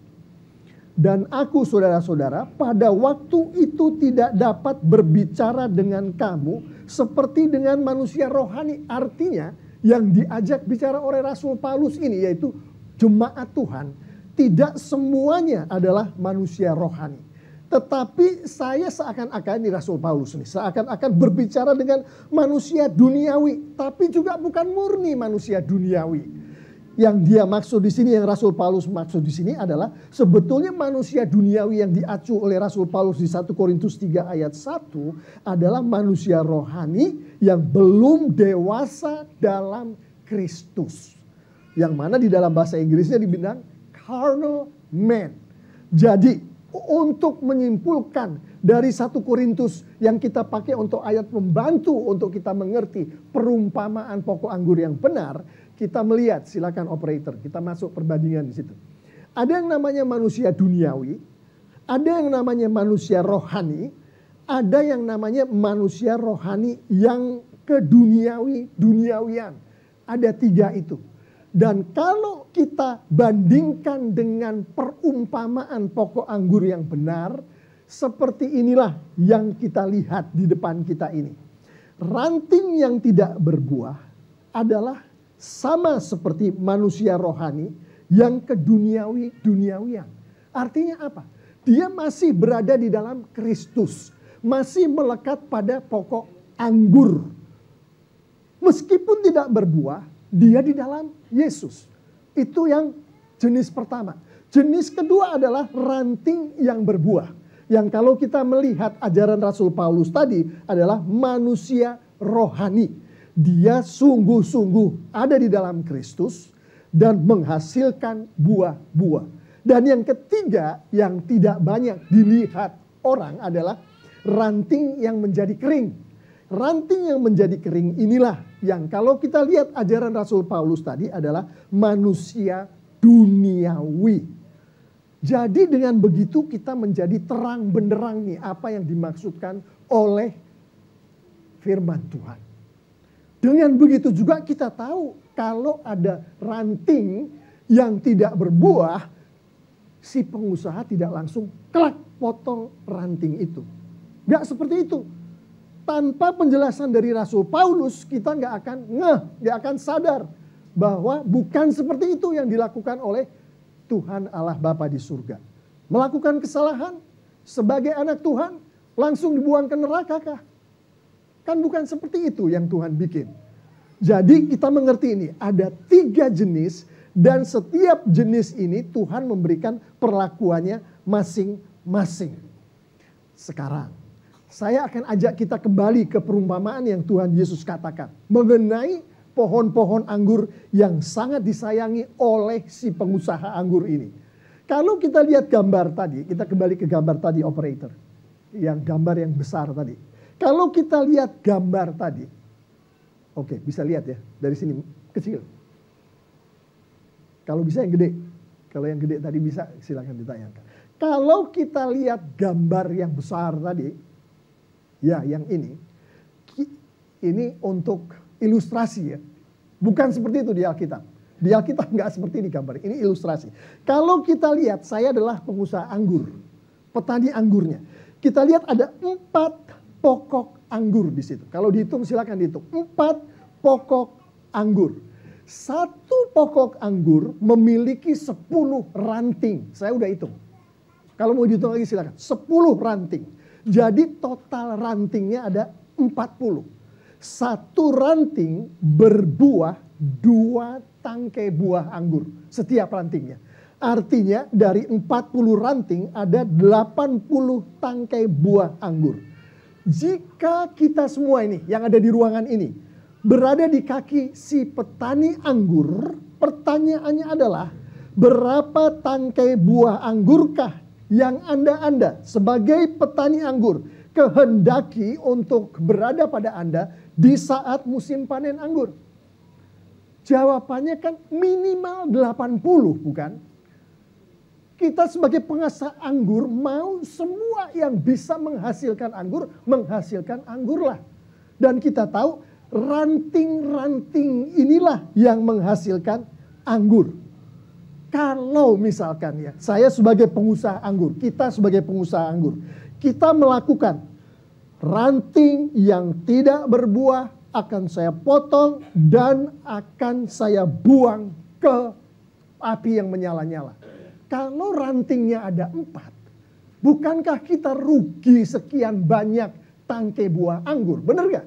Dan aku saudara-saudara pada waktu itu tidak dapat berbicara dengan kamu seperti dengan manusia rohani. Artinya yang diajak bicara oleh Rasul Paulus ini yaitu jemaat Tuhan. Tidak semuanya adalah manusia rohani. Tetapi saya seakan-akan di Rasul Paulus ini. Seakan-akan berbicara dengan manusia duniawi. Tapi juga bukan murni manusia duniawi. Yang dia maksud di sini, yang Rasul Paulus maksud di sini adalah sebetulnya manusia duniawi yang diacu oleh Rasul Paulus di 1 Korintus 3 ayat 1 adalah manusia rohani yang belum dewasa dalam Kristus. Yang mana di dalam bahasa Inggrisnya dibilang carnal man. Jadi untuk menyimpulkan dari 1 Korintus yang kita pakai untuk ayat pembantu untuk kita mengerti perumpamaan pokok anggur yang benar, kita melihat, silakan operator, kita masuk perbandingan di situ. Ada yang namanya manusia duniawi, ada yang namanya manusia rohani, ada yang namanya manusia rohani yang keduniawian. Ada 3 itu. Dan kalau kita bandingkan dengan perumpamaan pokok anggur yang benar, seperti inilah yang kita lihat di depan kita ini. Ranting yang tidak berbuah adalah sama seperti manusia rohani yang keduniawian. Artinya apa? Dia masih berada di dalam Kristus. Masih melekat pada pokok anggur. Meskipun tidak berbuah, dia di dalam Yesus. Itu yang jenis pertama. Jenis kedua adalah ranting yang berbuah. Yang kalau kita melihat ajaran Rasul Paulus tadi adalah manusia rohani. Dia sungguh-sungguh ada di dalam Kristus dan menghasilkan buah-buah. Dan yang ketiga yang tidak banyak dilihat orang adalah ranting yang menjadi kering. Ranting yang menjadi kering inilah yang kalau kita lihat ajaran Rasul Paulus tadi adalah manusia duniawi. Jadi dengan begitu kita menjadi terang benderang nih apa yang dimaksudkan oleh firman Tuhan. Dengan begitu juga kita tahu kalau ada ranting yang tidak berbuah, si pengusaha tidak langsung kelak potong ranting itu. Gak seperti itu. Tanpa penjelasan dari Rasul Paulus kita gak akan sadar bahwa bukan seperti itu yang dilakukan oleh Tuhan Allah Bapa di surga. Melakukan kesalahan sebagai anak Tuhan langsung dibuang ke neraka kah? Kan bukan seperti itu yang Tuhan bikin. Jadi kita mengerti ini ada 3 jenis dan setiap jenis ini Tuhan memberikan perlakuannya masing-masing. Sekarang saya akan ajak kita kembali ke perumpamaan yang Tuhan Yesus katakan mengenai pohon-pohon anggur yang sangat disayangi oleh si pengusaha anggur ini. Kalau kita lihat gambar tadi, kita kembali ke gambar tadi operator. Yang gambar yang besar tadi. Kalau kita lihat gambar tadi, oke bisa lihat ya dari sini kecil. Kalau bisa yang gede. Kalau yang gede tadi bisa silakan ditayangkan. Kalau kita lihat gambar yang besar tadi, ya yang ini untuk ilustrasi ya. Bukan seperti itu di Alkitab. Di Alkitab nggak seperti ini gambar. Ini ilustrasi. Kalau kita lihat, saya adalah pengusaha anggur. Petani anggurnya. Kita lihat ada 4 pokok anggur di situ. Kalau dihitung silakan dihitung. 4 pokok anggur. 1 pokok anggur memiliki 10 ranting. Saya udah hitung. Kalau mau dihitung lagi silakan. 10 ranting. Jadi total rantingnya ada 40. 1 ranting berbuah 2 tangkai buah anggur setiap rantingnya. Artinya dari 40 ranting ada 80 tangkai buah anggur. Jika kita semua ini yang ada di ruangan ini berada di kaki si petani anggur, pertanyaannya adalah berapa tangkai buah anggurkah yang Anda sebagai petani anggur kehendaki untuk berada pada Anda di saat musim panen anggur? Jawabannya kan minimal 80, bukan? Kita sebagai pengusaha anggur mau semua yang bisa menghasilkan anggurlah. Dan kita tahu ranting-ranting inilah yang menghasilkan anggur. Kalau misalkan ya, saya sebagai pengusaha anggur, kita sebagai pengusaha anggur, kita melakukan ranting yang tidak berbuah akan saya potong dan akan saya buang ke api yang menyala-nyala. Kalau rantingnya ada 4, bukankah kita rugi sekian banyak tangkai buah anggur? Benar gak?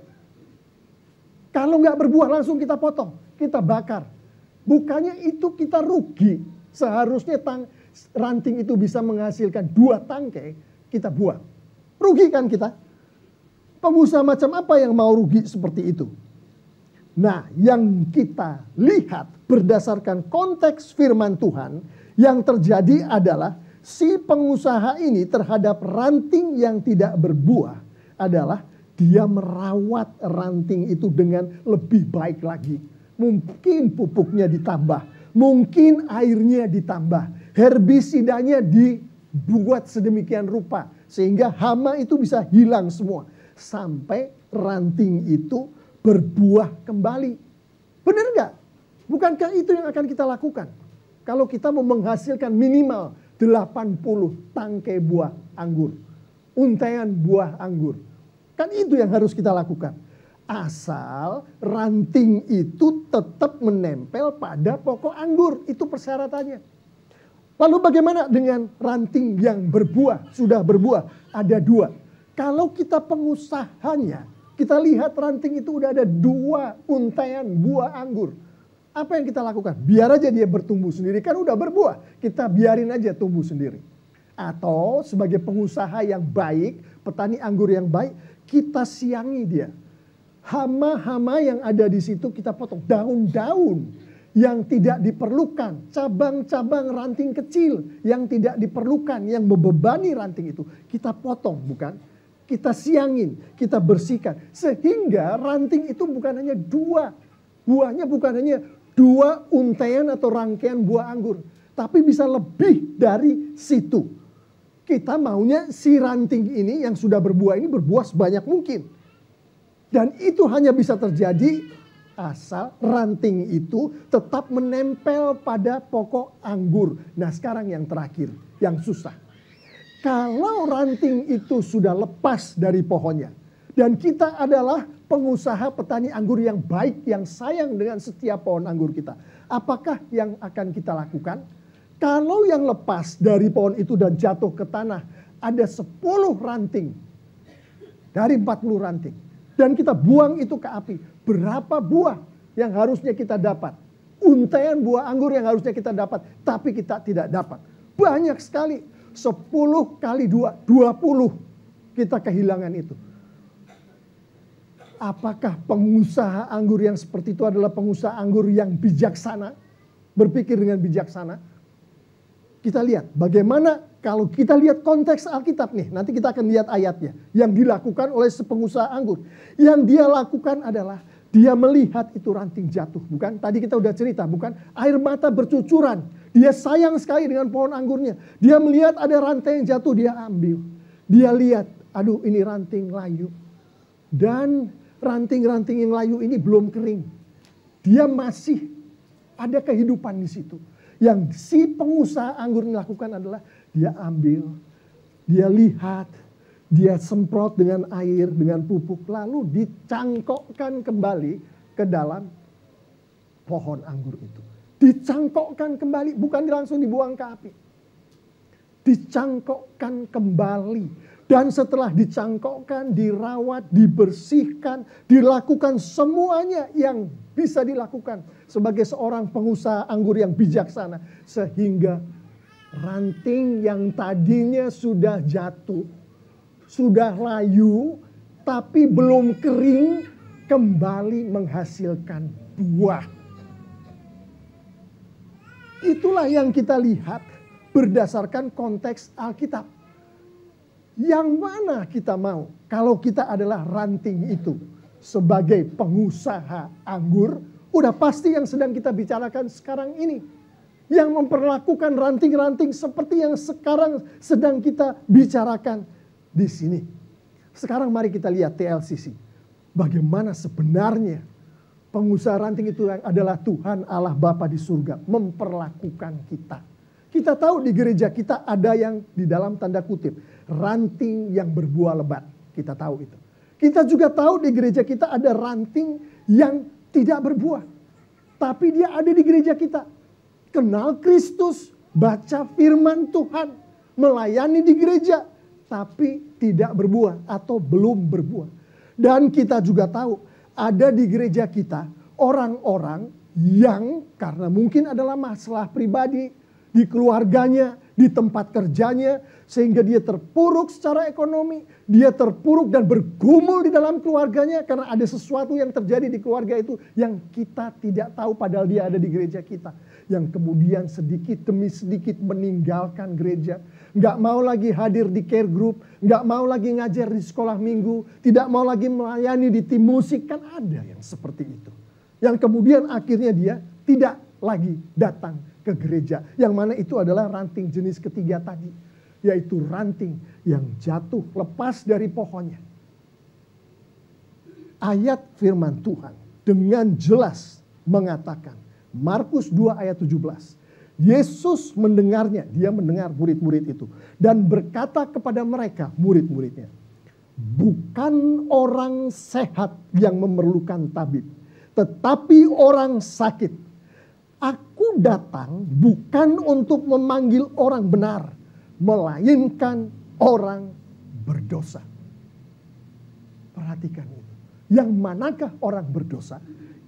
Kalau nggak berbuah langsung kita potong, kita bakar. Bukannya itu kita rugi. Seharusnya ranting itu bisa menghasilkan 2 tangkai, kita buang. Rugi kan kita? Pengusaha macam apa yang mau rugi seperti itu? Nah, yang kita lihat berdasarkan konteks firman Tuhan, yang terjadi adalah si pengusaha ini terhadap ranting yang tidak berbuah adalah dia merawat ranting itu dengan lebih baik lagi. Mungkin pupuknya ditambah. Mungkin airnya ditambah, herbisidanya dibuat sedemikian rupa sehingga hama itu bisa hilang semua sampai ranting itu berbuah kembali. Benar nggak? Bukankah itu yang akan kita lakukan? Kalau kita mau menghasilkan minimal 80 tangkai buah anggur, untaian buah anggur, kan itu yang harus kita lakukan. Asal ranting itu tetap menempel pada pokok anggur. Itu persyaratannya. Lalu bagaimana dengan ranting yang berbuah? Sudah berbuah. Ada 2. Kalau kita pengusahanya, kita lihat ranting itu udah ada 2 untaian buah anggur. Apa yang kita lakukan? Biar aja dia bertumbuh sendiri, kan udah berbuah. Kita biarin aja tumbuh sendiri. Atau sebagai pengusaha yang baik, petani anggur yang baik, kita siangi dia. Hama-hama yang ada di situ kita potong. Daun-daun yang tidak diperlukan, cabang-cabang ranting kecil yang tidak diperlukan, yang membebani ranting itu, kita potong, bukan? Kita siangin, kita bersihkan. Sehingga ranting itu bukan hanya dua, buahnya bukan hanya dua untaian atau rangkaian buah anggur, tapi bisa lebih dari situ. Kita maunya si ranting ini yang sudah berbuah ini berbuah sebanyak mungkin. Dan itu hanya bisa terjadi asal ranting itu tetap menempel pada pokok anggur. Nah sekarang yang terakhir, yang susah. Kalau ranting itu sudah lepas dari pohonnya, dan kita adalah pengusaha petani anggur yang baik, yang sayang dengan setiap pohon anggur kita. Apakah yang akan kita lakukan? Kalau yang lepas dari pohon itu dan jatuh ke tanah, ada 10 ranting dari 40 ranting. Dan kita buang itu ke api. Berapa buah yang harusnya kita dapat? Untaian buah anggur yang harusnya kita dapat, tapi kita tidak dapat. Banyak sekali. 10 kali 2, 20 kita kehilangan itu. Apakah pengusaha anggur yang seperti itu adalah pengusaha anggur yang bijaksana? Berpikir dengan bijaksana? Kita lihat bagaimana kalau kita lihat konteks Alkitab nih. Nanti kita akan lihat ayatnya. Yang dilakukan oleh pengusaha anggur. Yang dia lakukan adalah dia melihat itu ranting jatuh. Bukan? Tadi kita udah cerita. Bukan? Air mata bercucuran. Dia sayang sekali dengan pohon anggurnya. Dia melihat ada rantai yang jatuh. Dia ambil. Dia lihat. Aduh ini ranting layu. Dan ranting-ranting yang layu ini belum kering. Dia masih ada kehidupan di situ. Yang si pengusaha anggur lakukan adalah dia ambil, dia lihat, dia semprot dengan air, dengan pupuk, lalu dicangkokkan kembali ke dalam pohon anggur itu. Dicangkokkan kembali, bukan langsung dibuang ke api. Dicangkokkan kembali. Dan setelah dicangkokkan, dirawat, dibersihkan, dilakukan semuanya yang bisa dilakukan sebagai seorang pengusaha anggur yang bijaksana. Sehingga ranting yang tadinya sudah jatuh, sudah layu, tapi belum kering, kembali menghasilkan buah. Itulah yang kita lihat berdasarkan konteks Alkitab. Yang mana kita mau? Kalau kita adalah ranting itu sebagai pengusaha anggur, udah pasti yang sedang kita bicarakan sekarang ini. Yang memperlakukan ranting-ranting seperti yang sekarang sedang kita bicarakan di sini. Sekarang mari kita lihat TLCC. Bagaimana sebenarnya pengusaha ranting itu adalah Tuhan Allah Bapa di surga memperlakukan kita. Kita tahu di gereja kita ada yang di dalam tanda kutip ranting yang berbuah lebat. Kita tahu itu. Kita juga tahu di gereja kita ada ranting yang tidak berbuah. Tapi dia ada di gereja kita. Kenal Kristus, baca firman Tuhan, melayani di gereja, tapi tidak berbuah atau belum berbuah. Dan kita juga tahu ada di gereja kita orang-orang yang karena mungkin adalah masalah pribadi, di keluarganya, di tempat kerjanya, sehingga dia terpuruk secara ekonomi, dia terpuruk dan bergumul di dalam keluarganya karena ada sesuatu yang terjadi di keluarga itu yang kita tidak tahu padahal dia ada di gereja kita. Yang kemudian sedikit demi sedikit meninggalkan gereja, nggak mau lagi hadir di care group, nggak mau lagi ngajar di sekolah minggu, tidak mau lagi melayani di tim musik, kan ada yang seperti itu. Yang kemudian akhirnya dia tidak lagi datang ke gereja. Yang mana itu adalah ranting jenis ketiga tadi. Yaitu ranting yang jatuh lepas dari pohonnya. Ayat firman Tuhan dengan jelas mengatakan. Markus 2 ayat 17. Yesus mendengarnya. Dia mendengar murid-murid itu. Dan berkata kepada mereka, murid-muridnya. Bukan orang sehat yang memerlukan tabib. Tetapi orang sakit. Aku datang bukan untuk memanggil orang benar, melainkan orang berdosa. Perhatikan itu. Yang manakah orang berdosa?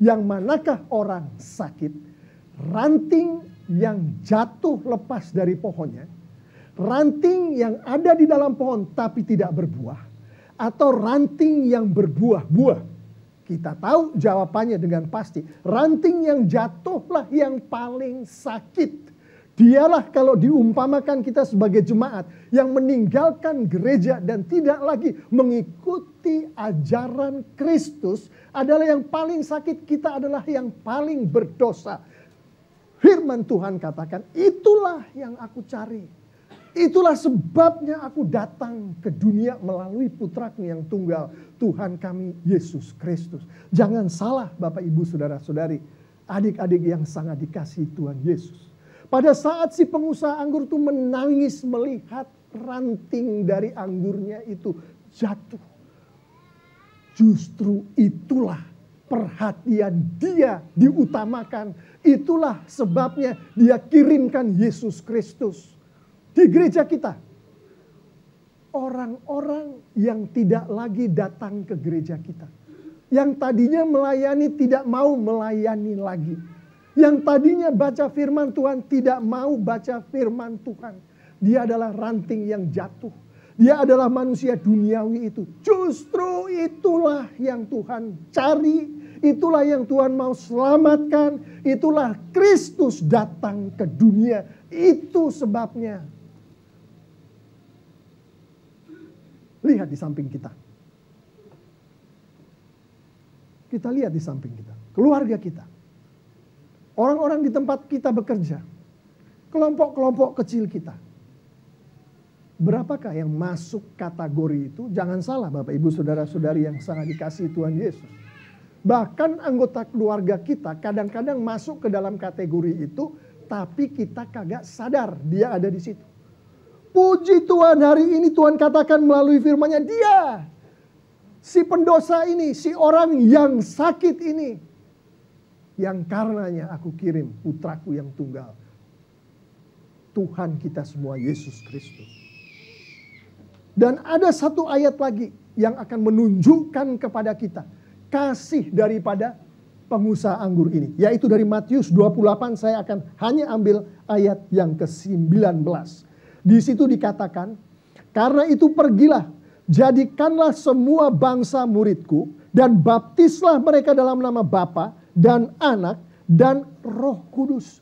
Yang manakah orang sakit? Ranting yang jatuh lepas dari pohonnya, ranting yang ada di dalam pohon tapi tidak berbuah, atau ranting yang berbuah-buah? Kita tahu jawabannya dengan pasti. Ranting yang jatuhlah yang paling sakit. Dialah kalau diumpamakan kita sebagai jemaat yang meninggalkan gereja dan tidak lagi mengikuti ajaran Kristus adalah yang paling sakit. Kita adalah yang paling berdosa. Firman Tuhan katakan, itulah yang aku cari. Itulah sebabnya aku datang ke dunia melalui putraku yang tunggal, Tuhan kami Yesus Kristus. Jangan salah Bapak Ibu Saudara-saudari, adik-adik yang sangat dikasihi Tuhan Yesus. Pada saat si pengusaha anggur itu menangis melihat ranting dari anggurnya itu jatuh. Justru itulah perhatian dia diutamakan. Itulah sebabnya dia kirimkan Yesus Kristus di gereja kita. Orang-orang yang tidak lagi datang ke gereja kita. Yang tadinya melayani tidak mau melayani lagi. Yang tadinya baca firman Tuhan tidak mau baca firman Tuhan. Dia adalah ranting yang jatuh. Dia adalah manusia duniawi itu. Justru itulah yang Tuhan cari. Itulah yang Tuhan mau selamatkan. Itulah Kristus datang ke dunia. Itu sebabnya. Lihat di samping kita. Kita lihat di samping kita. Keluarga kita. Orang-orang di tempat kita bekerja. Kelompok-kelompok kecil kita. Berapakah yang masuk kategori itu? Jangan salah Bapak Ibu Saudara-saudari yang sangat dikasihi Tuhan Yesus. Bahkan anggota keluarga kita kadang-kadang masuk ke dalam kategori itu. Tapi kita kagak sadar dia ada di situ. Puji Tuhan, hari ini Tuhan katakan melalui firman-Nya, dia. Si pendosa ini, si orang yang sakit ini. Yang karenanya aku kirim putraku yang tunggal. Tuhan kita semua Yesus Kristus. Dan ada satu ayat lagi yang akan menunjukkan kepada kita kasih daripada pengusaha anggur ini. Yaitu dari Matius 28, saya akan hanya ambil ayat yang ke-19. Di situ dikatakan, karena itu pergilah, jadikanlah semua bangsa muridku, dan baptislah mereka dalam nama Bapa dan Anak dan Roh Kudus.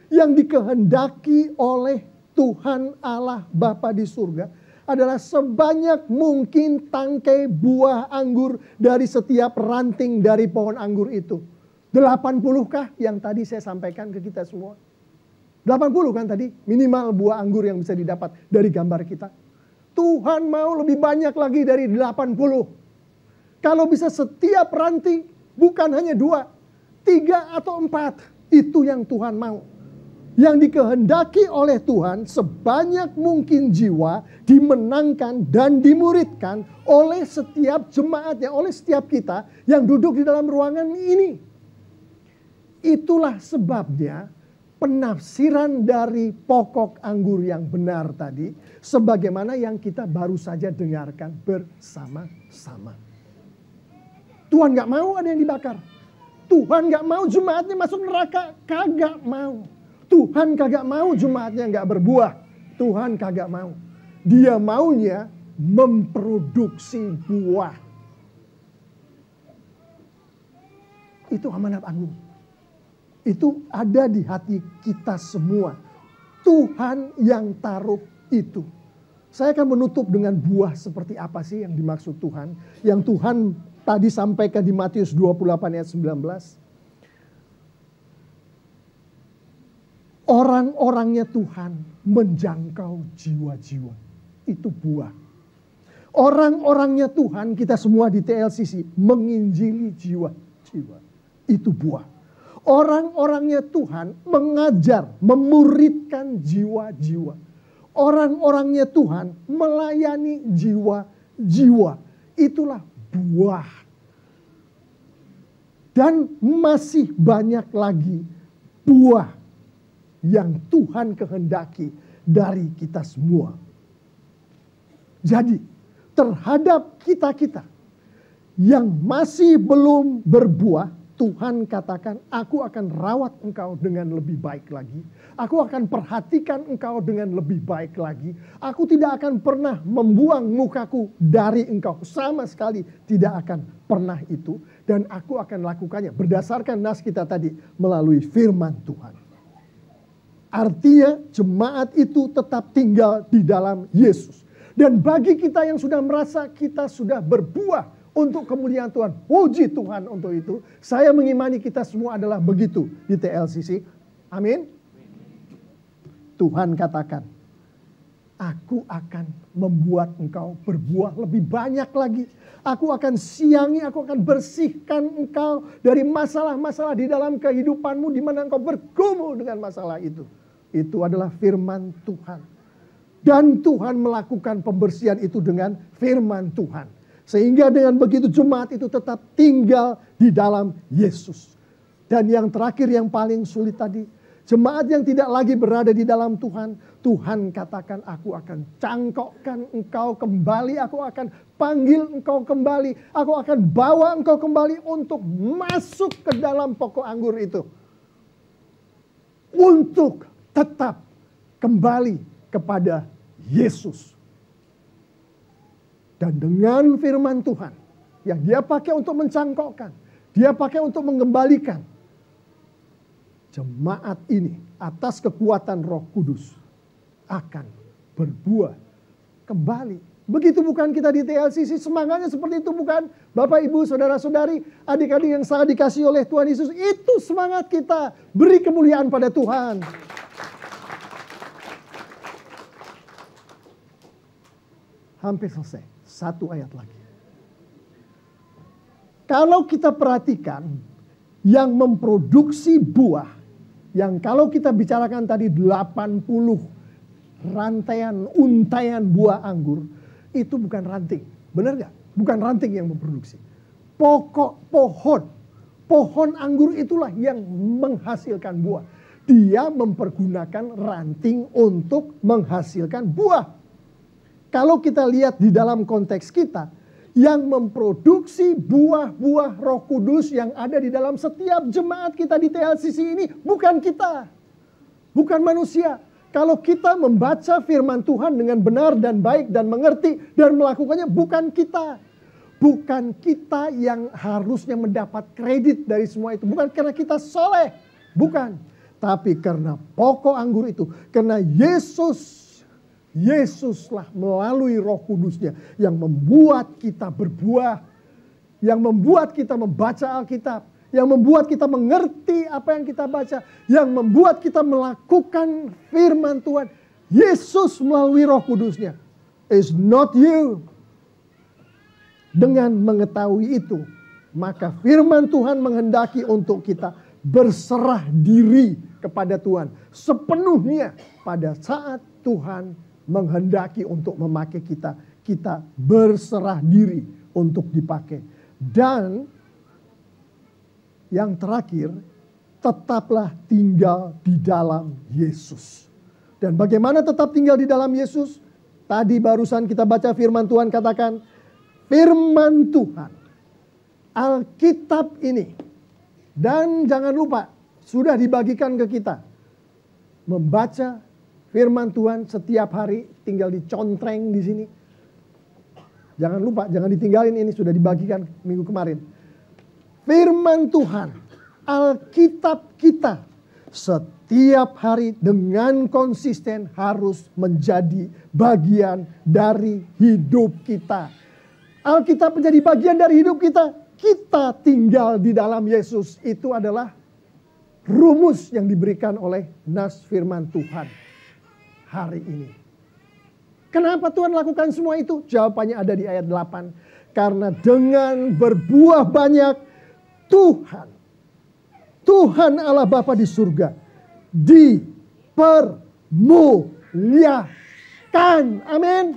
Yang dikehendaki oleh Tuhan Allah Bapa di surga adalah sebanyak mungkin tangkai buah anggur dari setiap ranting dari pohon anggur itu. 80 kah yang tadi saya sampaikan ke kita semua? 80 kan tadi minimal buah anggur yang bisa didapat dari gambar kita. Tuhan mau lebih banyak lagi dari 80. Kalau bisa setiap ranting bukan hanya 2. 3 atau 4, itu yang Tuhan mau. Yang dikehendaki oleh Tuhan sebanyak mungkin jiwa dimenangkan dan dimuridkan oleh setiap jemaatnya, oleh setiap kita yang duduk di dalam ruangan ini. Itulah sebabnya penafsiran dari pokok anggur yang benar tadi, sebagaimana yang kita baru saja dengarkan bersama-sama. Tuhan gak mau ada yang dibakar. Tuhan gak mau jemaatnya masuk neraka. Kagak mau. Tuhan kagak mau jemaatnya gak berbuah. Tuhan kagak mau. Dia maunya memproduksi buah. Itu amanat agung. Itu ada di hati kita semua. Tuhan yang taruh itu. Saya akan menutup dengan buah seperti apa sih yang dimaksud Tuhan. Yang Tuhan tadi sampaikan di Matius 28 ayat 19. Orang-orangnya Tuhan menjangkau jiwa-jiwa. Itu buah. Orang-orangnya Tuhan, kita semua di TLCC, menginjili jiwa-jiwa. Itu buah. Orang-orangnya Tuhan mengajar, memuridkan jiwa-jiwa. Orang-orangnya Tuhan melayani jiwa-jiwa. Itulah buah. Dan masih banyak lagi buah yang Tuhan kehendaki dari kita semua. Jadi terhadap kita-kita yang masih belum berbuah, Tuhan katakan, aku akan rawat engkau dengan lebih baik lagi. Aku akan perhatikan engkau dengan lebih baik lagi. Aku tidak akan pernah membuang mukaku dari engkau. Sama sekali tidak akan pernah itu. Dan aku akan lakukannya berdasarkan nas kita tadi melalui firman Tuhan. Artinya jemaat itu tetap tinggal di dalam Yesus. Dan bagi kita yang sudah merasa kita sudah berbuah untuk kemuliaan Tuhan, puji Tuhan untuk itu. Saya mengimani kita semua adalah begitu di TLCC. Amin. Tuhan katakan, aku akan membuat engkau berbuah lebih banyak lagi. Aku akan siangi, aku akan bersihkan engkau dari masalah-masalah di dalam kehidupanmu di mana engkau bergumul dengan masalah itu. Itu adalah firman Tuhan. Dan Tuhan melakukan pembersihan itu dengan firman Tuhan. Sehingga dengan begitu jemaat itu tetap tinggal di dalam Yesus. Dan yang terakhir yang paling sulit tadi. Jemaat yang tidak lagi berada di dalam Tuhan. Tuhan katakan, aku akan cangkokkan engkau kembali. Aku akan panggil engkau kembali. Aku akan bawa engkau kembali untuk masuk ke dalam pokok anggur itu. Untuk tetap kembali kepada Yesus. Dan dengan firman Tuhan yang dia pakai untuk mencangkokkan, dia pakai untuk mengembalikan, jemaat ini atas kekuatan Roh Kudus akan berbuah kembali. Begitu bukan kita di TLCC, semangatnya seperti itu bukan? Bapak, Ibu, Saudara-saudari, adik-adik yang sangat dikasihi oleh Tuhan Yesus, itu semangat kita. Beri kemuliaan pada Tuhan. Hampir selesai. Satu ayat lagi. Kalau kita perhatikan yang memproduksi buah, yang kalau kita bicarakan tadi 80 rantaian, untaian buah anggur, itu bukan ranting. Benar gak? Bukan ranting yang memproduksi. Pokok pohon anggur itulah yang menghasilkan buah. Dia mempergunakan ranting untuk menghasilkan buah. Kalau kita lihat di dalam konteks kita, yang memproduksi buah-buah Roh Kudus yang ada di dalam setiap jemaat kita di TLCC ini bukan kita. Bukan manusia. Kalau kita membaca firman Tuhan dengan benar dan baik dan mengerti dan melakukannya, bukan kita. Bukan kita yang harusnya mendapat kredit dari semua itu. Bukan karena kita soleh. Bukan. Tapi karena pokok anggur itu. Karena Yesuslah melalui Roh Kudusnya yang membuat kita berbuah, yang membuat kita membaca Alkitab, yang membuat kita mengerti apa yang kita baca, yang membuat kita melakukan firman Tuhan. Yesus melalui Roh Kudusnya. It's not you. Dengan mengetahui itu, maka firman Tuhan menghendaki untuk kita berserah diri kepada Tuhan sepenuhnya pada saat Tuhan menghendaki untuk memakai kita. Kita berserah diri untuk dipakai. Dan yang terakhir, tetaplah tinggal di dalam Yesus. Dan bagaimana tetap tinggal di dalam Yesus? Tadi barusan kita baca firman Tuhan katakan, firman Tuhan, Alkitab ini. Dan jangan lupa, sudah dibagikan ke kita. Membaca firman Tuhan setiap hari, tinggal dicontreng di sini. Jangan lupa, jangan ditinggalin, ini sudah dibagikan minggu kemarin. Firman Tuhan, Alkitab kita, setiap hari dengan konsisten harus menjadi bagian dari hidup kita. Alkitab menjadi bagian dari hidup kita. Kita tinggal di dalam Yesus. Itu adalah rumus yang diberikan oleh nas firman Tuhan hari ini. Kenapa Tuhan lakukan semua itu? Jawabannya ada di ayat 8. Karena dengan berbuah banyak, Tuhan Allah Bapa di surga dipermuliakan. Amin.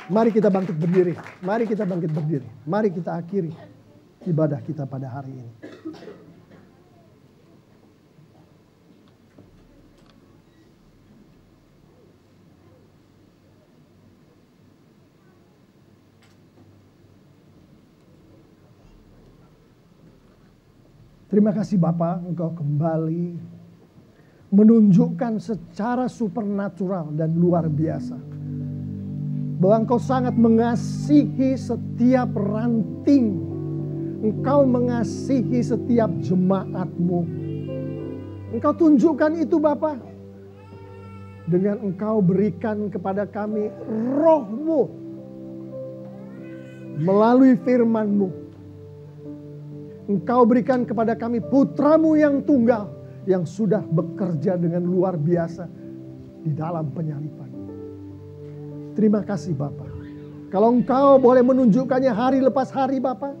Mari kita bangkit berdiri. Mari kita bangkit berdiri. Mari kita akhiri ibadah kita pada hari ini. Terima kasih Bapa, Engkau kembali menunjukkan secara supernatural dan luar biasa bahwa Engkau sangat mengasihi setiap ranting. Engkau mengasihi setiap jemaat-Mu. Engkau tunjukkan itu Bapa dengan Engkau berikan kepada kami Roh-Mu melalui firman-Mu. Engkau berikan kepada kami putra-Mu yang tunggal yang sudah bekerja dengan luar biasa di dalam penyaliban. Terima kasih Bapa. Kalau Engkau boleh menunjukkannya hari lepas hari Bapa,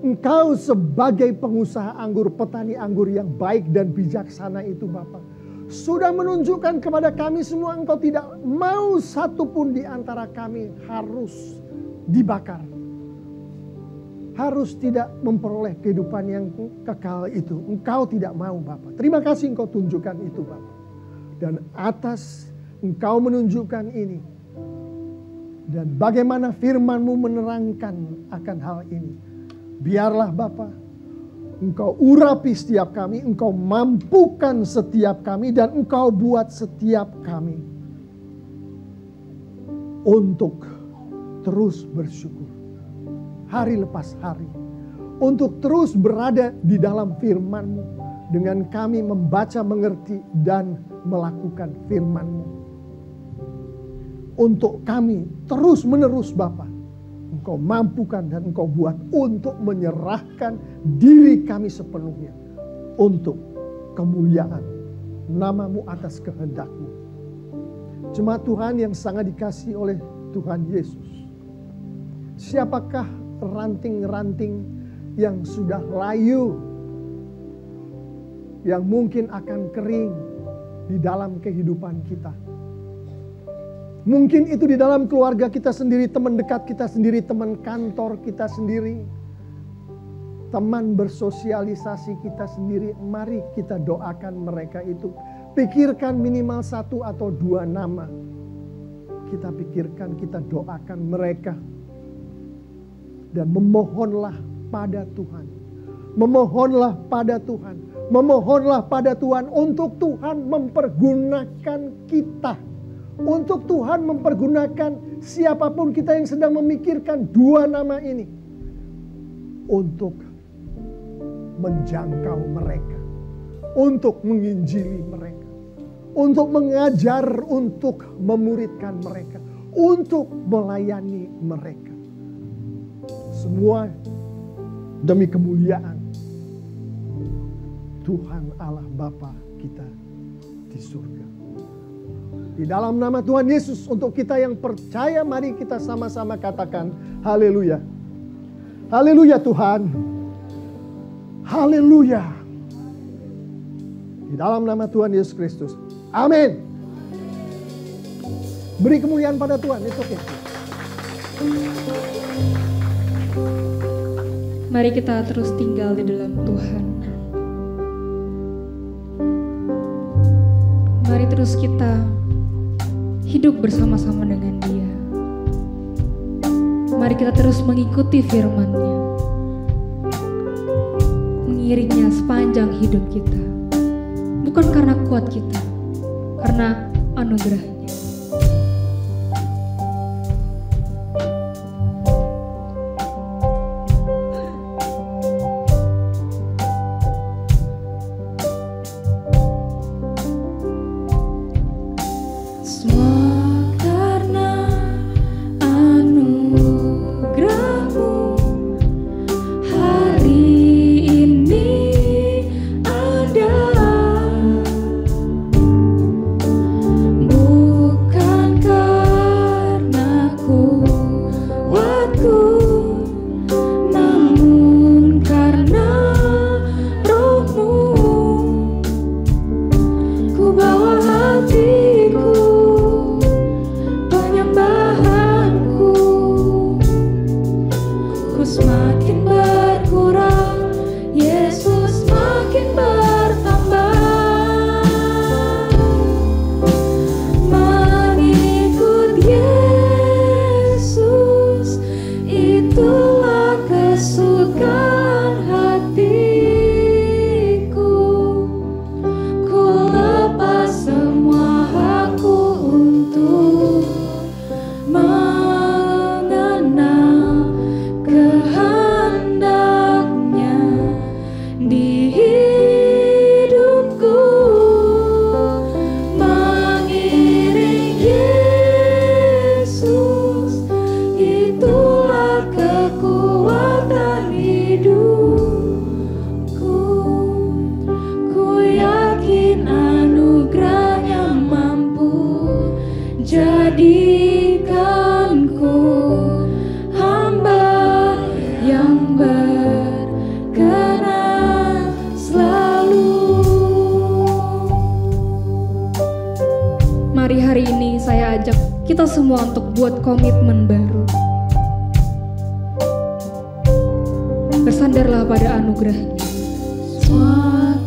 Engkau sebagai pengusaha anggur, petani anggur yang baik dan bijaksana itu Bapa, sudah menunjukkan kepada kami semua Engkau tidak mau satupun di antara kami harus dibakar. Harus tidak memperoleh kehidupan yang kekal itu. Engkau tidak mau Bapa. Terima kasih Engkau tunjukkan itu Bapa. Dan atas Engkau menunjukkan ini. Dan bagaimana firman-Mu menerangkan akan hal ini. Biarlah Bapa, Engkau urapi setiap kami. Engkau mampukan setiap kami. Dan Engkau buat setiap kami untuk terus bersyukur. Hari lepas hari. Untuk terus berada di dalam firman-Mu. Dengan kami membaca, mengerti, dan melakukan firman-Mu. Untuk kami terus menerus Bapa. Engkau mampukan dan Engkau buat untuk menyerahkan diri kami sepenuhnya. Untuk kemuliaan nama-Mu atas kehendak-Mu. Jemaat Tuhan yang sangat dikasihi oleh Tuhan Yesus. Siapakah ranting-ranting yang sudah layu, yang mungkin akan kering di dalam kehidupan kita? Mungkin itu di dalam keluarga kita sendiri, teman dekat kita sendiri, teman kantor kita sendiri, teman bersosialisasi kita sendiri. Mari kita doakan mereka itu. Pikirkan minimal 1 atau 2 nama. Kita pikirkan, kita doakan mereka. Dan memohonlah pada Tuhan. Memohonlah pada Tuhan. Memohonlah pada Tuhan untuk Tuhan mempergunakan kita. Untuk Tuhan mempergunakan siapapun kita yang sedang memikirkan 2 nama ini. Untuk menjangkau mereka. Untuk menginjili mereka. Untuk mengajar, untuk memuridkan mereka. Untuk melayani mereka. Semua demi kemuliaan Tuhan Allah Bapa kita di surga. Di dalam nama Tuhan Yesus, untuk kita yang percaya, mari kita sama-sama katakan haleluya. Haleluya Tuhan. Haleluya. Di dalam nama Tuhan Yesus Kristus. Amin. Beri kemuliaan pada Tuhan. Itu oke. Mari kita terus tinggal di dalam Tuhan. Mari terus kita hidup bersama-sama dengan Dia. Mari kita terus mengikuti firman-Nya. Mengiringnya sepanjang hidup kita. Bukan karena kuat kita, karena anugerah-Nya. Itulah kesukaan hati. kita semua untuk buat komitmen baru. Bersandarlah pada anugerah-Nya. Suatu